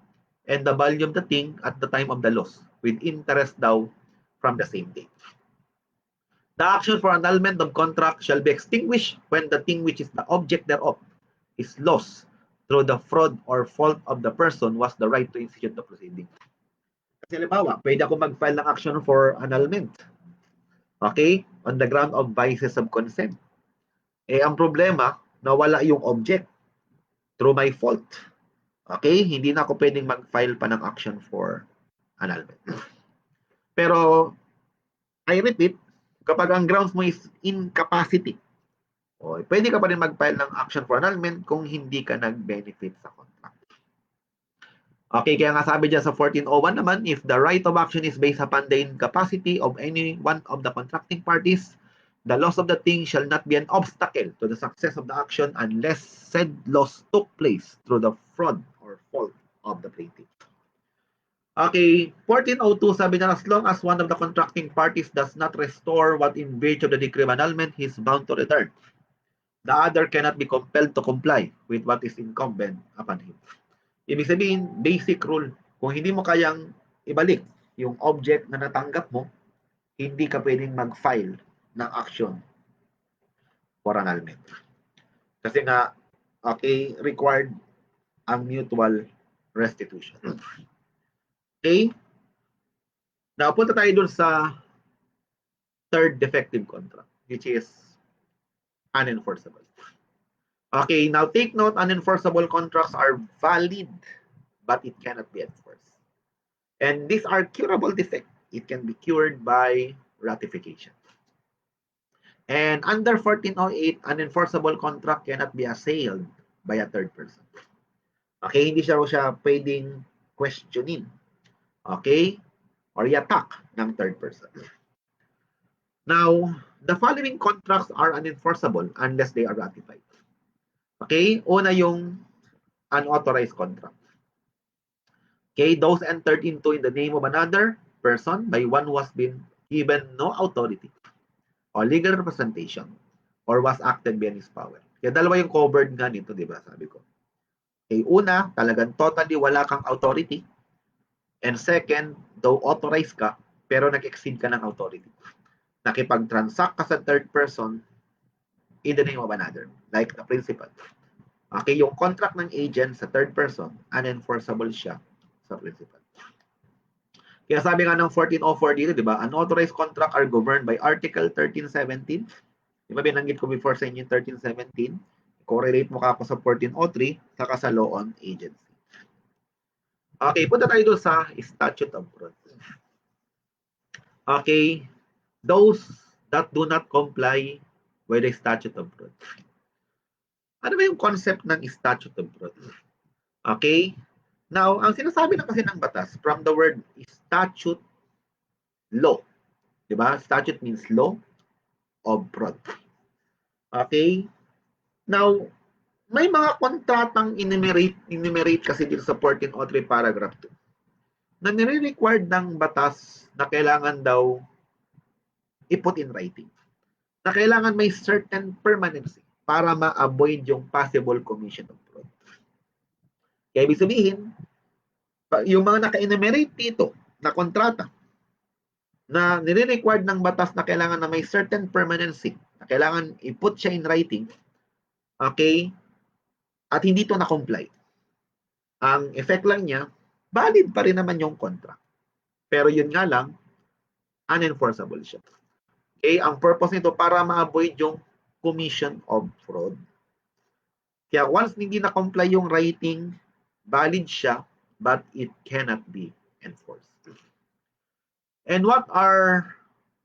and the value of the thing at the time of the loss with interest daw from the same date. The action for annulment of contract shall be extinguished when the thing which is the object thereof is lost through the fraud or fault of the person was the right to institute the proceeding. Kasi halimbawa, pwede ako mag-file ng action for annulment. Okay? On the ground of vices of consent. Eh, ang problema, nawala yung object through my fault. Okay? Hindi na ako pwedeng mag-file pa ng action for annulment. Pero, I repeat, kapag ang grounds mo is incapacity, pwede ka pa rin mag-file ng action for annulment kung hindi ka nag-benefit sa contract. Okay, kaya nga sabi dyan sa 1401 naman, if the right of action is based upon the incapacity of any one of the contracting parties, the loss of the thing shall not be an obstacle to the success of the action unless said loss took place through the fraud or fault of the plaintiff. Okay, 1402 sabi na as long as one of the contracting parties does not restore what in virtue of the decree of annulment he is bound to return. The other cannot be compelled to comply with what is incumbent upon him. Ibig sabihin, basic rule, kung hindi mo kayang ibalik yung object na natanggap mo, hindi ka pwedeng mag-file ng action for annulment. Kasi nga, okay, required ang mutual restitution. Okay? Now, punta tayo dun sa third defective contract, which is unenforceable. Okay, now take note, unenforceable contracts are valid, but it cannot be enforced. And these are curable defects. It can be cured by ratification. And under 1408, unenforceable contract cannot be assailed by a third person. Okay, hindi siya pwedeng questionin. Okay? Or i-attack ng third person. Now, the following contracts are unenforceable unless they are ratified. Okay? Una yung unauthorized contract. Okay? Those entered into in the name of another person by one who has been given no authority or legal representation or was acted beyond his power. Kaya dalawa yung covered nga nito, di ba? Sabi ko. Okay, una, talagang totally wala kang authority. And second, though authorized ka, pero nag-exceed ka ng authority. Nakipag-transact ka sa third person in the name of another, like the principal. Okay, yung contract ng agent sa third person, unenforceable siya sa principal. Kaya sabi nga ng 1404 dito, di ba? Unauthorized contract are governed by Article 1317. Di ba binanggit ko before sa inyo 1317? Correlate mo ka ako sa 1403, saka sa law on agency. Okay, punta tayo doon sa statute of fraud. Okay, those that do not comply with the statute of fraud. Ano ba yung concept ng statute of fraud? Okay, now, ang sinasabi na kasi ng batas, from the word statute, law. Diba? Statute means law of fraud. Okay, now, may mga kontratang enumerate kasi dito sa 1403 paragraph 2 na nire-required ng batas na kailangan daw i-put in writing. Na kailangan may certain permanency. para ma-avoid yung possible commission of fraud. Kaya ibig sabihin, yung mga naka-enumerate dito na kontrata na nire-required ng batas na kailangan na may certain permanency, na kailangan i-put siya in writing, okay, at hindi to na-comply. Ang effect lang niya, valid pa rin naman yung contract. Pero yun nga lang, unenforceable siya. Okay, ang purpose nito para ma-avoid yung commission of fraud. Kaya once hindi na-comply yung writing, valid siya, but it cannot be enforced. And what are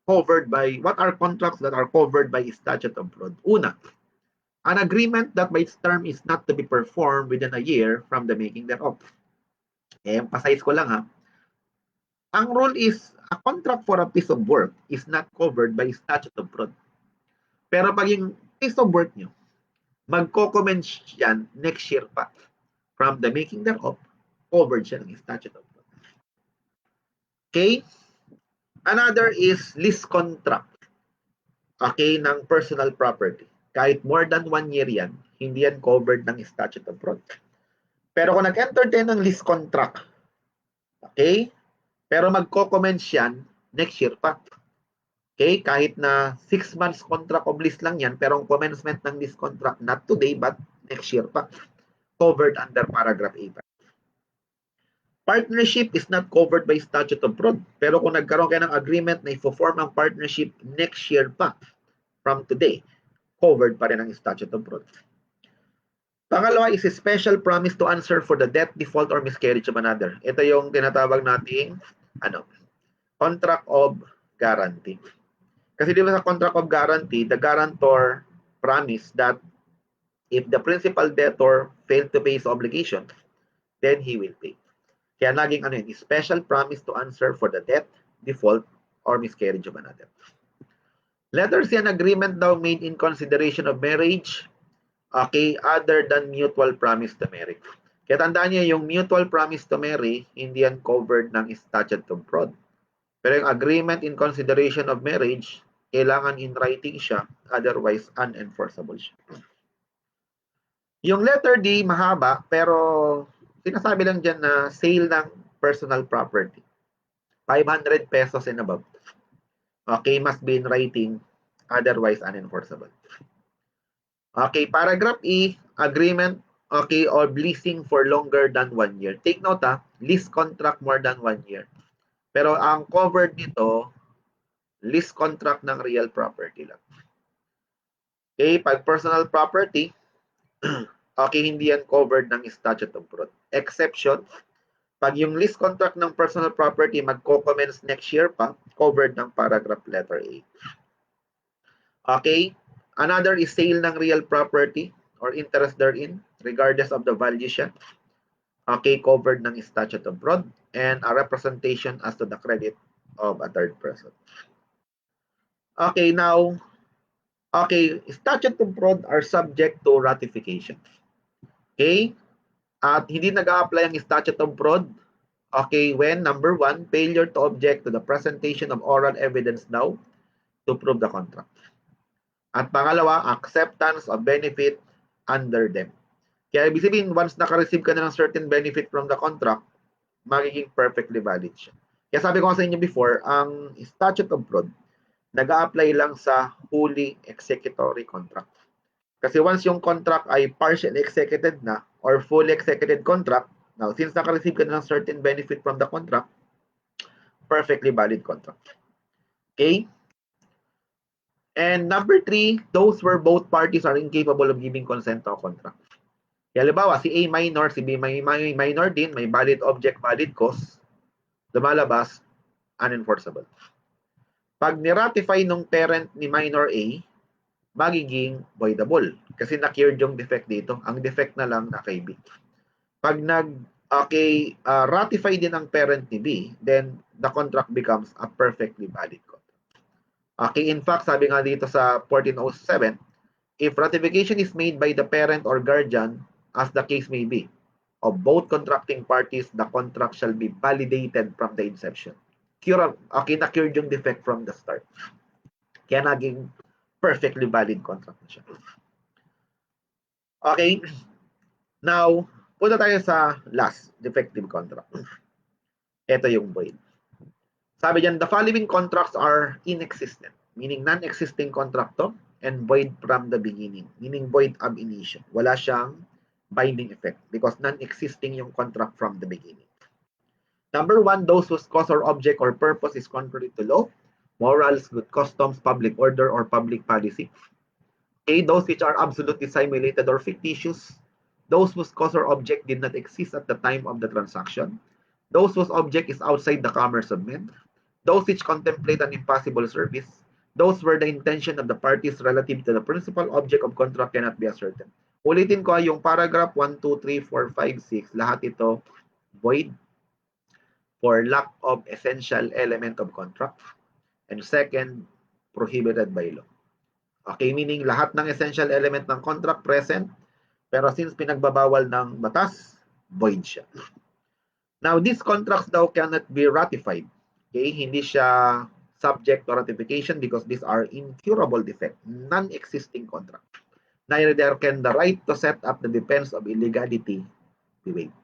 contracts that are covered by statute of fraud? Una, an agreement that by its term is not to be performed within a year from the making thereof. Emphasize ko lang ha. Ang rule is, a contract for a piece of work is not covered by statute of fraud. Pero pag yung piece of work nyo, magko-commence yan next year pa. From the making thereof, covered siya ng statute of fraud. Okay? Another is lease contract. Okay, ng personal property. Kahit more than 1 year yan, hindi yan covered ng statute of fraud. Pero kung nag-enter tayo ng lease contract, okay, pero magko-commence yan next year pa. Okay, kahit na 6 months contract of lease lang yan, pero ang commencement ng lease contract, not today, but next year pa. Covered under paragraph 8. Partnership is not covered by statute of fraud. Pero kung nagkaroon kayo ng agreement na i-form ang partnership next year pa from today, covered pa rin ang statute of fraud. Pangalawa is a special promise to answer for the death, default, or miscarriage of another. Ito yung tinatawag nating contract of guarantee. Kasi di ba sa contract of guarantee, the guarantor promise that if the principal debtor failed to pay his obligation, then he will pay. Kaya naging special promise to answer for the death, default, or miscarriage of another. Letter C, an agreement daw made in consideration of marriage, okay, other than mutual promise to marry. Kaya tandaan niyo, yung mutual promise to marry, hindi yan covered ng statute of fraud. Pero yung agreement in consideration of marriage, kailangan in writing siya, otherwise unenforceable siya. Yung letter D, mahaba, pero sinasabi lang dyan na sale ng personal property. 500 pesos and above. Okay, must be in writing, otherwise unenforceable. Okay, paragraph E, agreement, okay, or leasing for longer than 1 year. Take note lease contract more than 1 year. Pero ang covered dito, lease contract ng real property lang. Okay, pag personal property, okay, hindi yan covered ng statute of fraud. Exception, pag yung lease contract ng personal property magko-commence next year pa, covered ng paragraph letter A. Okay, another is sale ng real property or interest therein, regardless of the value siya. Okay, covered ng statute of fraud, and a representation as to the credit of a third person. Okay, now, okay, statute of fraud are subject to ratification. Okay, at hindi nag-a-apply ang statute of fraud, okay, when number 1, failure to object to the presentation of oral evidence daw to prove the contract. At pangalawa, acceptance of benefit under them. Kaya ibig sabihin, once naka-receive ka na ng certain benefit from the contract, magiging perfectly valid siya. Kaya sabi ko sa inyo before, ang statute of fraud, nag-a-apply lang sa wholly executory contract. Kasi once yung contract ay partially executed na or fully executed contract, now since naka-receive ka na ng certain benefit from the contract, perfectly valid contract. Okay? And number 3, those where both parties are incapable of giving consent to a contract. Kaya halimbawa, si A minor, si B minor din, may valid object, valid cause, lumalabas, unenforceable. Pag ni-ratify nung parent ni minor A, magiging voidable. Kasi na-cured yung defect dito. Ang defect na lang na kay B. Pag ratify din ang parent ni B, then the contract becomes a perfectly valid contract. Okay, in fact, sabi nga dito sa 1407, if ratification is made by the parent or guardian, as the case may be, of both contracting parties, the contract shall be validated from the inception. Na-cured yung defect from the start. Kaya naging perfectly valid contract na siya. Okay? Now, punta tayo sa last, defective contract. Ito yung void. Sabi dyan, the following contracts are inexistent, meaning non-existing contract to, and void from the beginning, meaning void ab initio. Wala siyang binding effect because non-existing yung contract from the beginning. Number one, those whose cause or object or purpose is contrary to law, morals, good customs, public order, or public policy. A, those which are absolutely simulated or fictitious. Those whose cause or object did not exist at the time of the transaction. Those whose object is outside the commerce of men. Those which contemplate an impossible service. Those where the intention of the parties relative to the principal object of contract cannot be ascertained. Ulitin ko yung paragraph 1, 2, 3, 4, 5, 6. Lahat ito void for lack of essential element of contract. And second, prohibited by law. Okay, meaning lahat ng essential element ng contract present, pero since pinagbabawal ng batas, void siya. Now, these contracts daw cannot be ratified. Okay, hindi siya subject to ratification because these are incurable defect, non-existing contract. Neither can the right to set up the defense of illegality be waived.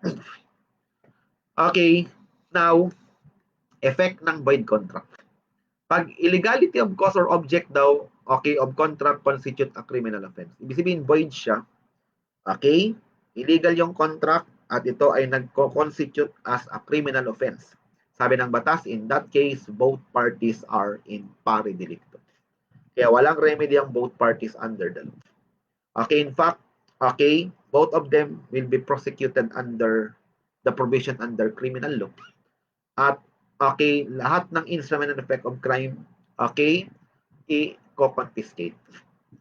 Okay, now, effect ng void contract. Pag illegality of cause or object daw, okay, of contract constitute a criminal offense. Ibig sabihin, void siya. Okay? Illegal yung contract at ito ay nagko-constitute as a criminal offense. Sabi ng batas, in that case, both parties are in pari delicto. Kaya walang remedy ang both parties under the law. Okay, in fact, okay, both of them will be prosecuted under the provision under criminal law. At okay, lahat ng instrument and effect of crime, okay, i-confiscate.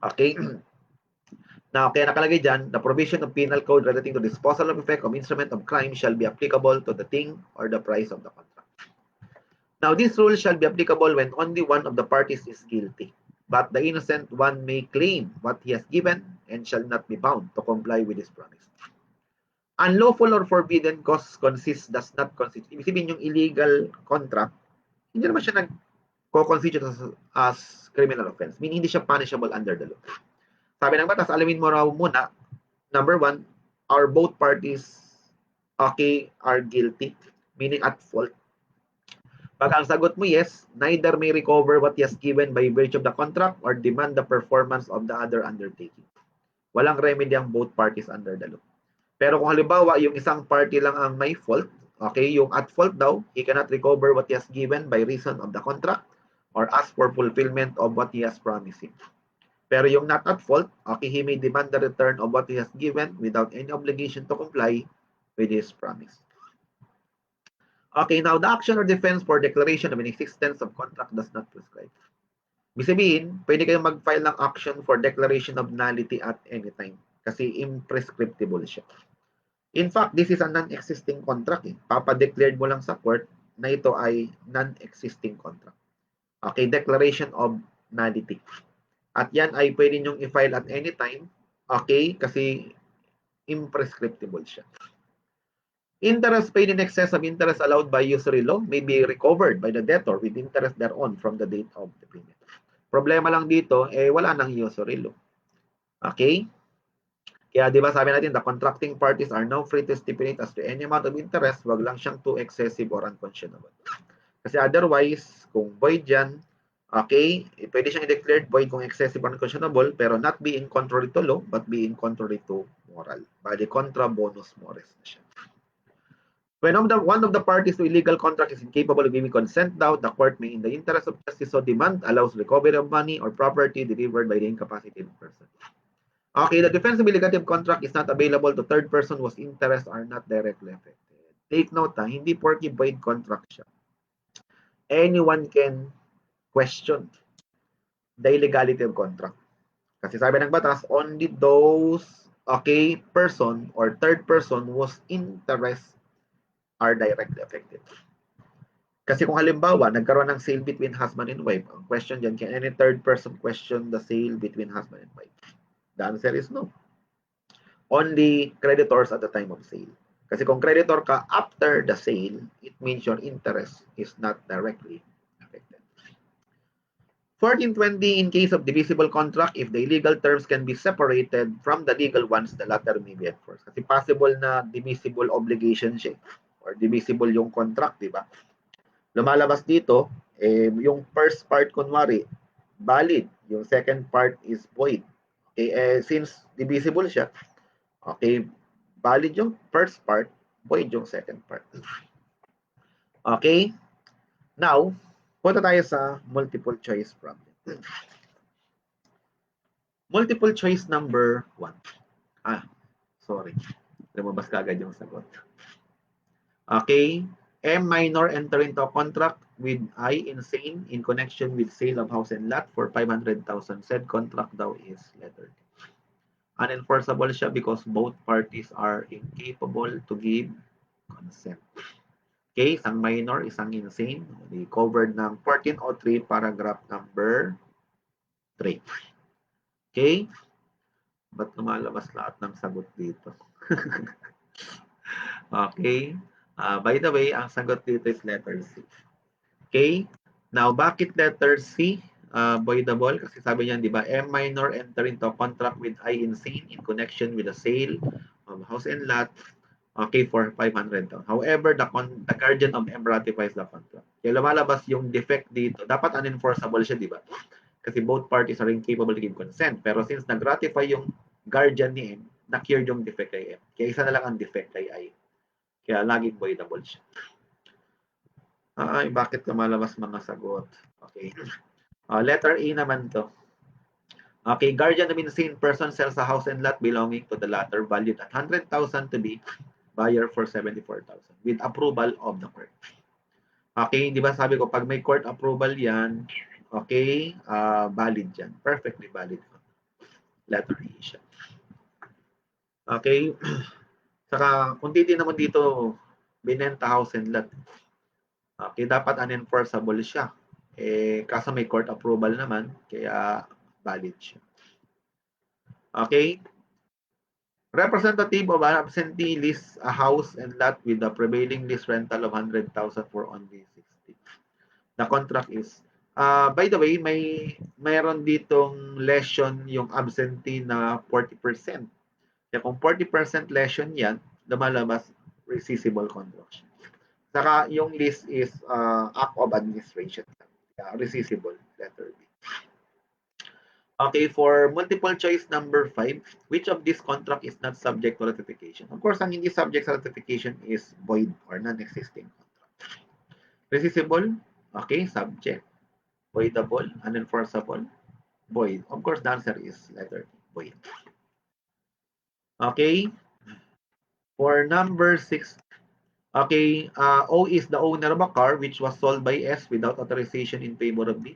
Okay? Now, kaya nakalagay dyan, the provision of penal code relating to disposal of effect of instrument of crime shall be applicable to the thing or the price of the contract. Now, this rule shall be applicable when only one of the parties is guilty, but the innocent one may claim what he has given and shall not be bound to comply with his promise. Unlawful or forbidden cause consists, does not constitute. Ibig sabihin yung illegal contract, hindi naman siya nag-constitute as criminal offense. Meaning hindi siya punishable under the law. Sabi ng batas, alamin mo raw muna, number one, are both parties okay, are guilty, meaning at fault. Pag ang sagot mo yes, neither may recover what he has given by virtue of the contract or demand the performance of the other undertaking. Walang remedy ang both parties under the law. Pero kung halimbawa, yung isang party lang ang may fault, okay, yung at fault daw, he cannot recover what he has given by reason of the contract or ask for fulfillment of what he has promised him. Pero yung not at fault, okay, he may demand the return of what he has given without any obligation to comply with his promise. Okay, now the action or defense for declaration of an existence of contract does not prescribe. Ibig sabihin, pwede kayong mag-file ng action for declaration of nullity at any time kasi imprescriptible siya. In fact, this is a non-existing contract. Papadeclared mo lang sa court na ito ay non-existing contract. Okay, declaration of nullity. At yan ay pwede nyong i-file at any time, okay, kasi imprescriptible siya. Interest paid in excess of interest allowed by usury law may be recovered by the debtor with interest thereon from the date of the payment. Problema lang dito, wala nang usury law. Okay? Kaya di ba sabi natin, the contracting parties are now free to stipulate as to any amount of interest, wag lang siyang too excessive or unconscionable. Kasi otherwise, kung void yan, okay, pwede siyang i-declared void kung excessive or unconscionable, pero not being contrary to law, but being contrary to moral. Bali, contra bonus mores na siya. When one of the parties to illegal contract is incapable of giving consent daw, the court may, in the interest of justice or demand, allows recovery of money or property delivered by the incapacitated person. Okay, the defense of illegal contract is not available to third person whose interests are not directly affected. Take note, hindi porky void contract siya. Anyone can question the illegality of contract. Kasi sabi ng batas, only those okay person or third person whose interests are directly affected. Kasi kung halimbawa, nagkaroon ng sale between husband and wife, ang question dyan, can any third person question the sale between husband and wife? The answer is no. Only creditors at the time of sale. Kasi kung creditor ka after the sale, it means your interest is not directly affected. 1420, in case of divisible contract, if the illegal terms can be separated from the legal ones, the latter may be enforced. Kasi possible na divisible obligation siya or divisible yung contract, di ba? Lumalabas dito, yung first part kunwari, valid. Yung second part is void. Okay, since divisible siya, okay, valid yung first part, void yung second part. Okay? Now, punta tayo sa multiple choice problem. Multiple choice number 1. Sorry. Lumabas kagad yung sagot. Okay. M minor enter into a contract with I insane in connection with sale of house and lot for 500,000. Said contract daw is letter D. Unenforceable siya because both parties are incapable to give consent. Okay, isang minor, isang insane. Covered ng 1403 paragraph number 3. Okay? Ba't lumalabas lahat ng sagot dito? Okay? By the way, ang sagot dito is letter C. Okay? Now, bakit letter C? Voidable? Kasi sabi niya, di ba, M minor enter into a contract with I insane in connection with the sale of house and lot. Okay, for 500,000. However, the guardian of M ratifies the contract. Kaya lumalabas yung defect dito. Dapat unenforceable siya, di ba? Kasi both parties are incapable to give consent. Pero since nag-ratify yung guardian ni M, na-cure yung defect kay M. Kaya isa na lang ang defect kay I. Kaya laging voidable siya. Ay, bakit lumalabas mga sagot? Okay. Letter A naman to. Okay, guardian of insane person sells a house and lot belonging to the latter valued at 100,000 to be buyer for 74,000 with approval of the court. Okay, di ba sabi ko, pag may court approval yan, okay, valid yan. Perfectly valid. Letter A siya. Okay, saka kung titignan mo dito, binenta house and lot. Okay, dapat unenforceable siya. Kaso may court approval naman, kaya valid siya. Okay, representative of an absentee lists a house and lot with the prevailing lease rental of 100,000 for only 60. The contract is, by the way, mayroon ditong lesion yung absentee na 40%. Kaya kung 40% lesion yan, lumalabas rescissible contract. Saka yung lease is act of administration. Rescissible, letter B. Okay, for multiple choice number 5, which of this contract is not subject to ratification? Of course, ang hindi subject sa ratification is void or non-existing contract. Rescissible, okay, subject. Voidable, unenforceable, void. Of course, the answer is letter D, void. Okay, for number 6, okay, O is the owner of a car which was sold by S without authorization in favor of B.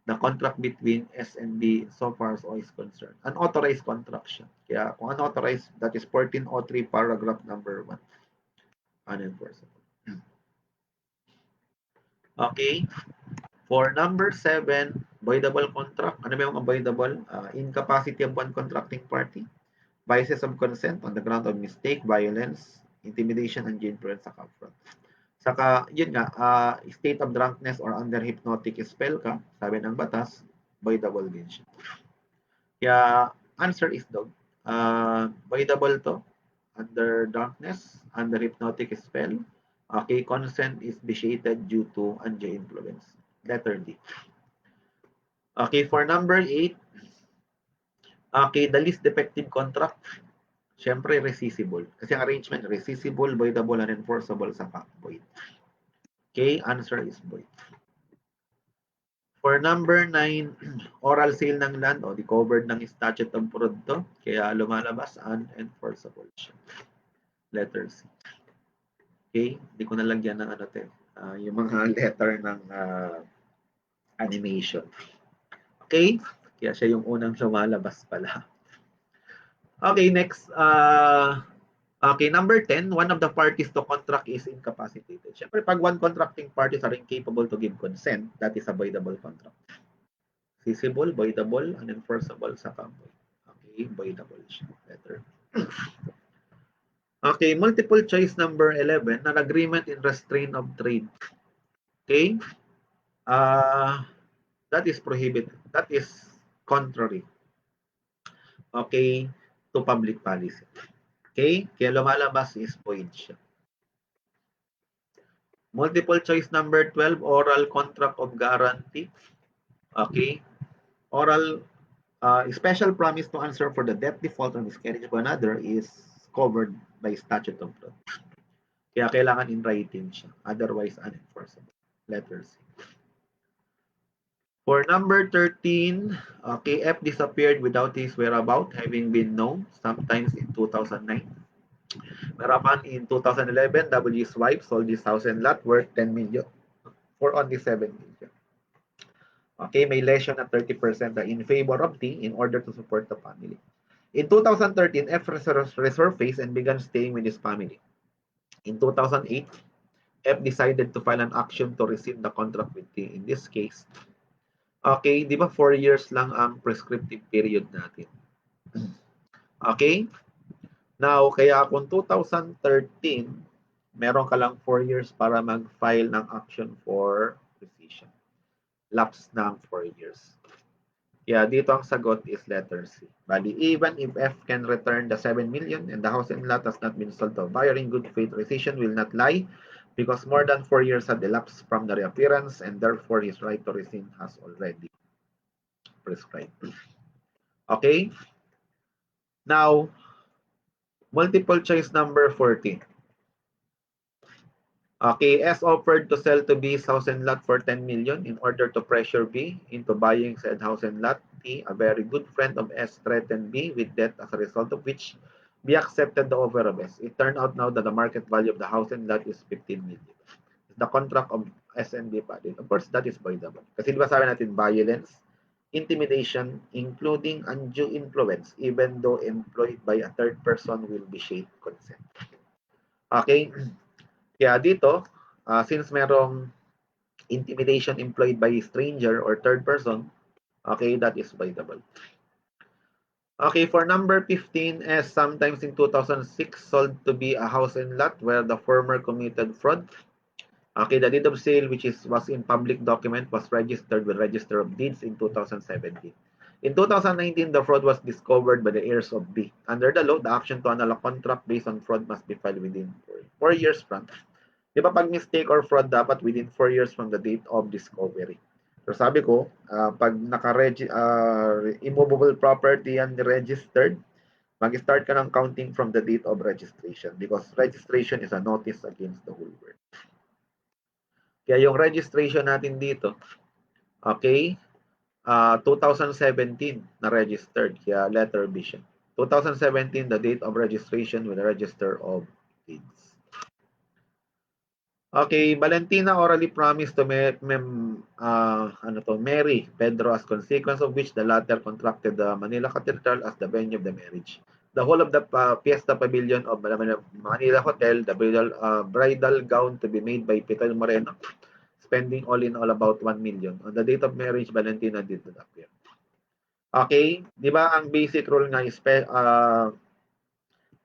The contract between S and B so far as O is concerned. Unauthorized contract siya. Kaya kung unauthorized, that is 1403 paragraph number 1. Unenforceable. Okay. For number 7, voidable contract. Ano ba yung avoidable? Incapacity of one contracting party. Vices of consent on the ground of mistake, violence, intimidation, and influence sa upfront. Saka, yun nga, state of drunkenness or under hypnotic spell ka, sabi ng batas, voidable din siya. Kaya, answer is dog. Voidable to, under drunkenness, under hypnotic spell. Okay, consent is vitiated due to undue influence. Letter D. Okay, for number 8, okay, the least defective contract, syempre rescissible. Kasi ang arrangement, rescissible, voidable, and enforceable sa void. Okay, answer is void. For number 9, oral sale ng land, di covered ng statute of fraud to, kaya lumalabas unenforceable siya. Letter C. Okay, hindi ko nalagyan ng yung mga letter ng animation. Okay, kaya siya yung unang lumalabas pala. Okay, next. Okay, number 10, one of the parties to contract is incapacitated. Siyempre, pag one contracting parties are incapable to give consent, that is a voidable contract. Feasible, voidable, unenforceable, saka void. Okay, voidable siya. Letter. Okay, multiple choice number 11, an agreement in restraint of trade. Okay? That is prohibited. That is contrary, okay, to public policy. Okay? Kaya lumalabas is void siya. Multiple choice number 12, oral contract of guarantee. Okay? Oral, special promise to answer for the debt default or miscarriage of another is covered by statute of fraud. Kaya kailangan in writing siya. Otherwise, unenforceable. Letter C. For number 13, KF disappeared without his whereabouts having been known sometimes in 2009. Whereupon in 2011, W's wife sold his house and lot worth 10 million for only 7 million. Okay, may lesion at 30% in favor of T in order to support the family. In 2013, F resurfaced and began staying with his family. In 2008, F decided to file an action to rescind the contract with T. In this case, okay, di ba 4 years lang ang prescriptive period natin? Okay? Now, kaya kung 2013, meron ka lang 4 years para mag-file ng action for rescission. Lapse ng 4 years. Kaya dito ang sagot is letter C. Bali, even if F can return the 7 million and the house and lot has not been sold to a buyer in good faith, rescission will not lie because more than 4 years had elapsed from the reappearance and therefore his right to rescind has already prescribed. Okay? Now, multiple choice number 14. Okay, S offered to sell to B's house and lot for 10 million in order to pressure B into buying said house and lot. T, a very good friend of S, threatened B with debt as a result of which B accepted the offer of S. It turned out now that the market value of the house and lot is 15 million. The contract of S and B valid. Of course, that is voidable. Kasi di ba sabi natin violence, intimidation, including undue influence, even though employed by a third person will be shade consent. Okay? Kaya dito, since merong intimidation employed by a stranger or third person, okay, that is voidable. Okay, for number 15, as sometimes in 2006 sold to be a house and lot where the former committed fraud. Okay, the deed of sale which was in public document was registered with Register of Deeds in 2017. In 2019, the fraud was discovered by the heirs of B. Under the law, the action to annul a contract based on fraud must be filed within 4 years from. Di ba pag mistake or fraud dapat within 4 years from the date of discovery. So sabi ko, pag immovable property yan registered, mag-start ka ng counting from the date of registration because registration is a notice against the whole world. Kaya yung registration natin dito, okay, 2017 na registered, kaya letter B siya. 2017, the date of registration with the Register of Deeds. Okay, Valentina orally promised to Mary Pedro as consequence of which the latter contracted the Manila Cathedral as the venue of the marriage. The whole of the Fiesta Pavilion of Manila Hotel, the bridal gown to be made by Pitel Moreno, spending all in all about 1 million. On the date of marriage, Valentina did not appear. Okay, di ba ang basic rule nga is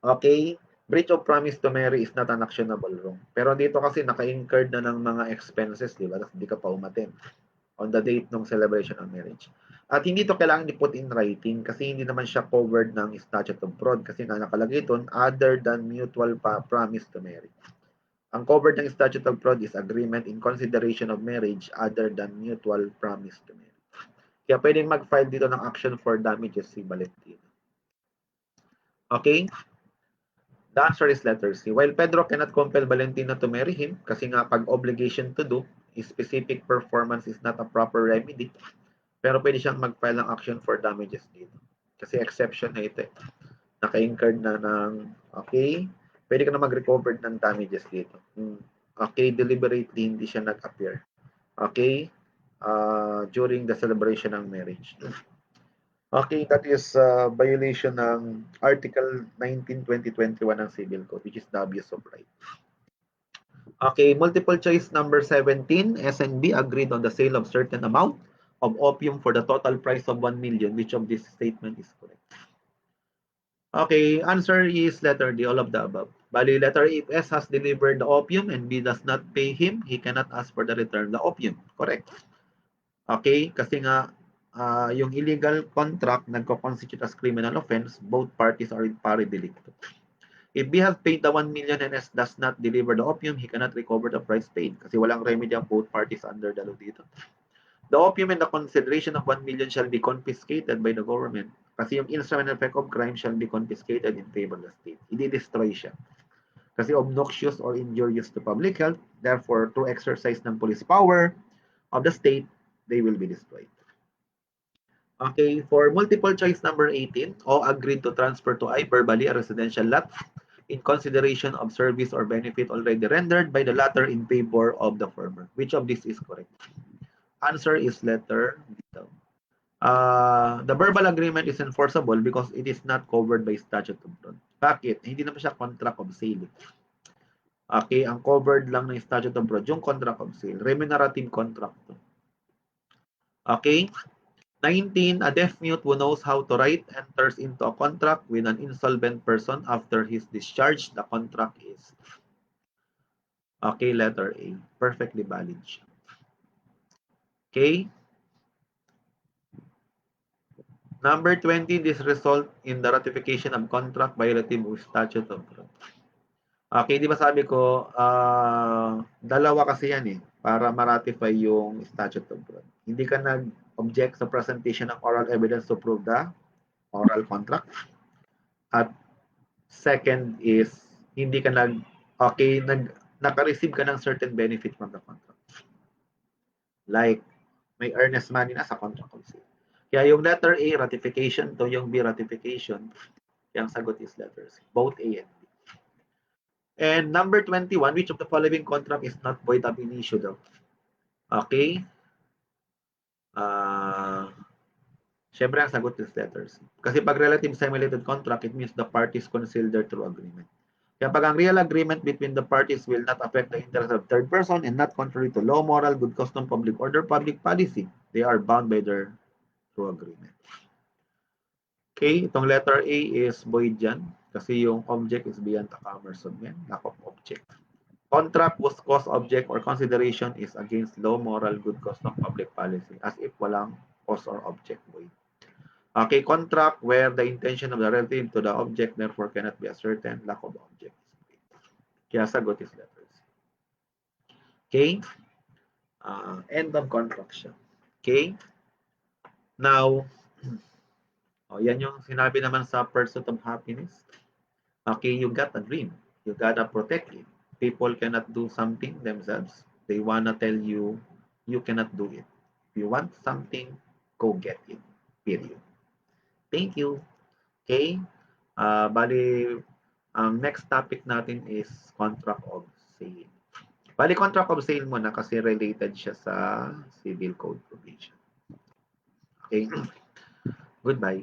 okay, breach of promise to marry is not an actionable wrong. Pero dito kasi naka-incurred na ng mga expenses, di ba? Tapos hindi ka pa umattend on the date ng celebration of marriage. At hindi to kailangan i-put in writing kasi hindi naman siya covered ng statute of fraud kasi nga nakalagay doon other than mutual promise to marry. Ang covered ng statute of fraud is agreement in consideration of marriage other than mutual promise to marry. Kaya pwedeng mag-file dito ng action for damages si Valentina. Okay? The answer is letter C. While Pedro cannot compel Valentina to marry him, kasi nga pag obligation to do, specific performance is not a proper remedy, pero pwede siyang mag-file ng action for damages dito. Kasi exception na ito. Naka-incurred na ng, okay, pwede ka na mag-recover ng damages dito. Okay, deliberately hindi siya nag-appear. Okay, during the celebration ng marriage. Okay, that is violation ng Article 19, 2021 ng Civil Code, which is the abuse of right. Okay, multiple choice number 17, SNB agreed on the sale of certain amount of opium for the total price of 1 million. Which of this statement is correct? Okay, answer is letter D, all of the above. Bali, letter A, if S has delivered the opium and B does not pay him, he cannot ask for the return of the opium. Correct. Okay? Kasi nga, yung illegal contract nagko-constitute as criminal offense, both parties are in pari delicto. If B has paid the 1 million and S does not deliver the opium, he cannot recover the price paid kasi walang remedy ang both parties under the law dito. The opium and the consideration of 1 million shall be confiscated by the government kasi yung instrument and effect of crime shall be confiscated in favor of the state. I-destroy siya kasi obnoxious or injurious to public health. Therefore, through exercise ng police power of the state, they will be destroyed. Okay, for multiple choice number 18, O agreed to transfer to I verbally a residential lot in consideration of service or benefit already rendered by the latter in favor of the former. Which of these is correct? Answer is letter B. The verbal agreement is enforceable because it is not covered by statute of fraud. Bakit? Hindi naman siya contract of sale. Okay, ang covered lang ng statute of fraud, yung contract of sale, remunerative contract. Okay? 19, a deaf mute who knows how to write enters into a contract with an insolvent person after his discharge. The contract is, okay, letter A, perfectly valid. Okay. Number 20, this result in the ratification of contract violative of statute of fraud. Okay, di ba sabi ko, dalawa kasi yan eh, para ma-ratify yung statute of fraud. Hindi ka nag-object sa presentation ng oral evidence to prove the oral contract. At second is, hindi ka naka-receive ka ng certain benefit from the contract. Like, may earnest money na sa contract of sale. Kaya yung letter A, ratification, to yung B, ratification, yung sagot is letter C. Both A and B. And number 21, which of the following contract is not void ab initio daw? Okay? Siyempre, ang sagot is letter C. Kasi pag relative simulated contract, it means the parties considered through agreement. Kaya pag ang real agreement between the parties will not affect the interest of third person and not contrary to law, moral, good custom, public order, public policy, they are bound by their true agreement. Okay, itong letter A is void dyan kasi yung object is beyond the commerce of men, lack of object. Contract whose cause, object, or consideration is against law, moral, good custom, public policy, as if walang cause or object void. Okay, contract where the intention of the relative to the object therefore cannot be ascertained, lack of object. Kaya sagot is letter C. Okay? End of contract siya. Okay? Now, yan yung sinabi naman sa Pursuit of Happiness. Okay, you got a dream. You gotta protect it. People cannot do something themselves. They wanna tell you, you cannot do it. If you want something, go get it. Period. Thank you. Okay? Bali, ang next topic natin is contract of sale. Bali, contract of sale muna kasi related siya sa civil code provision. Okay? Goodbye.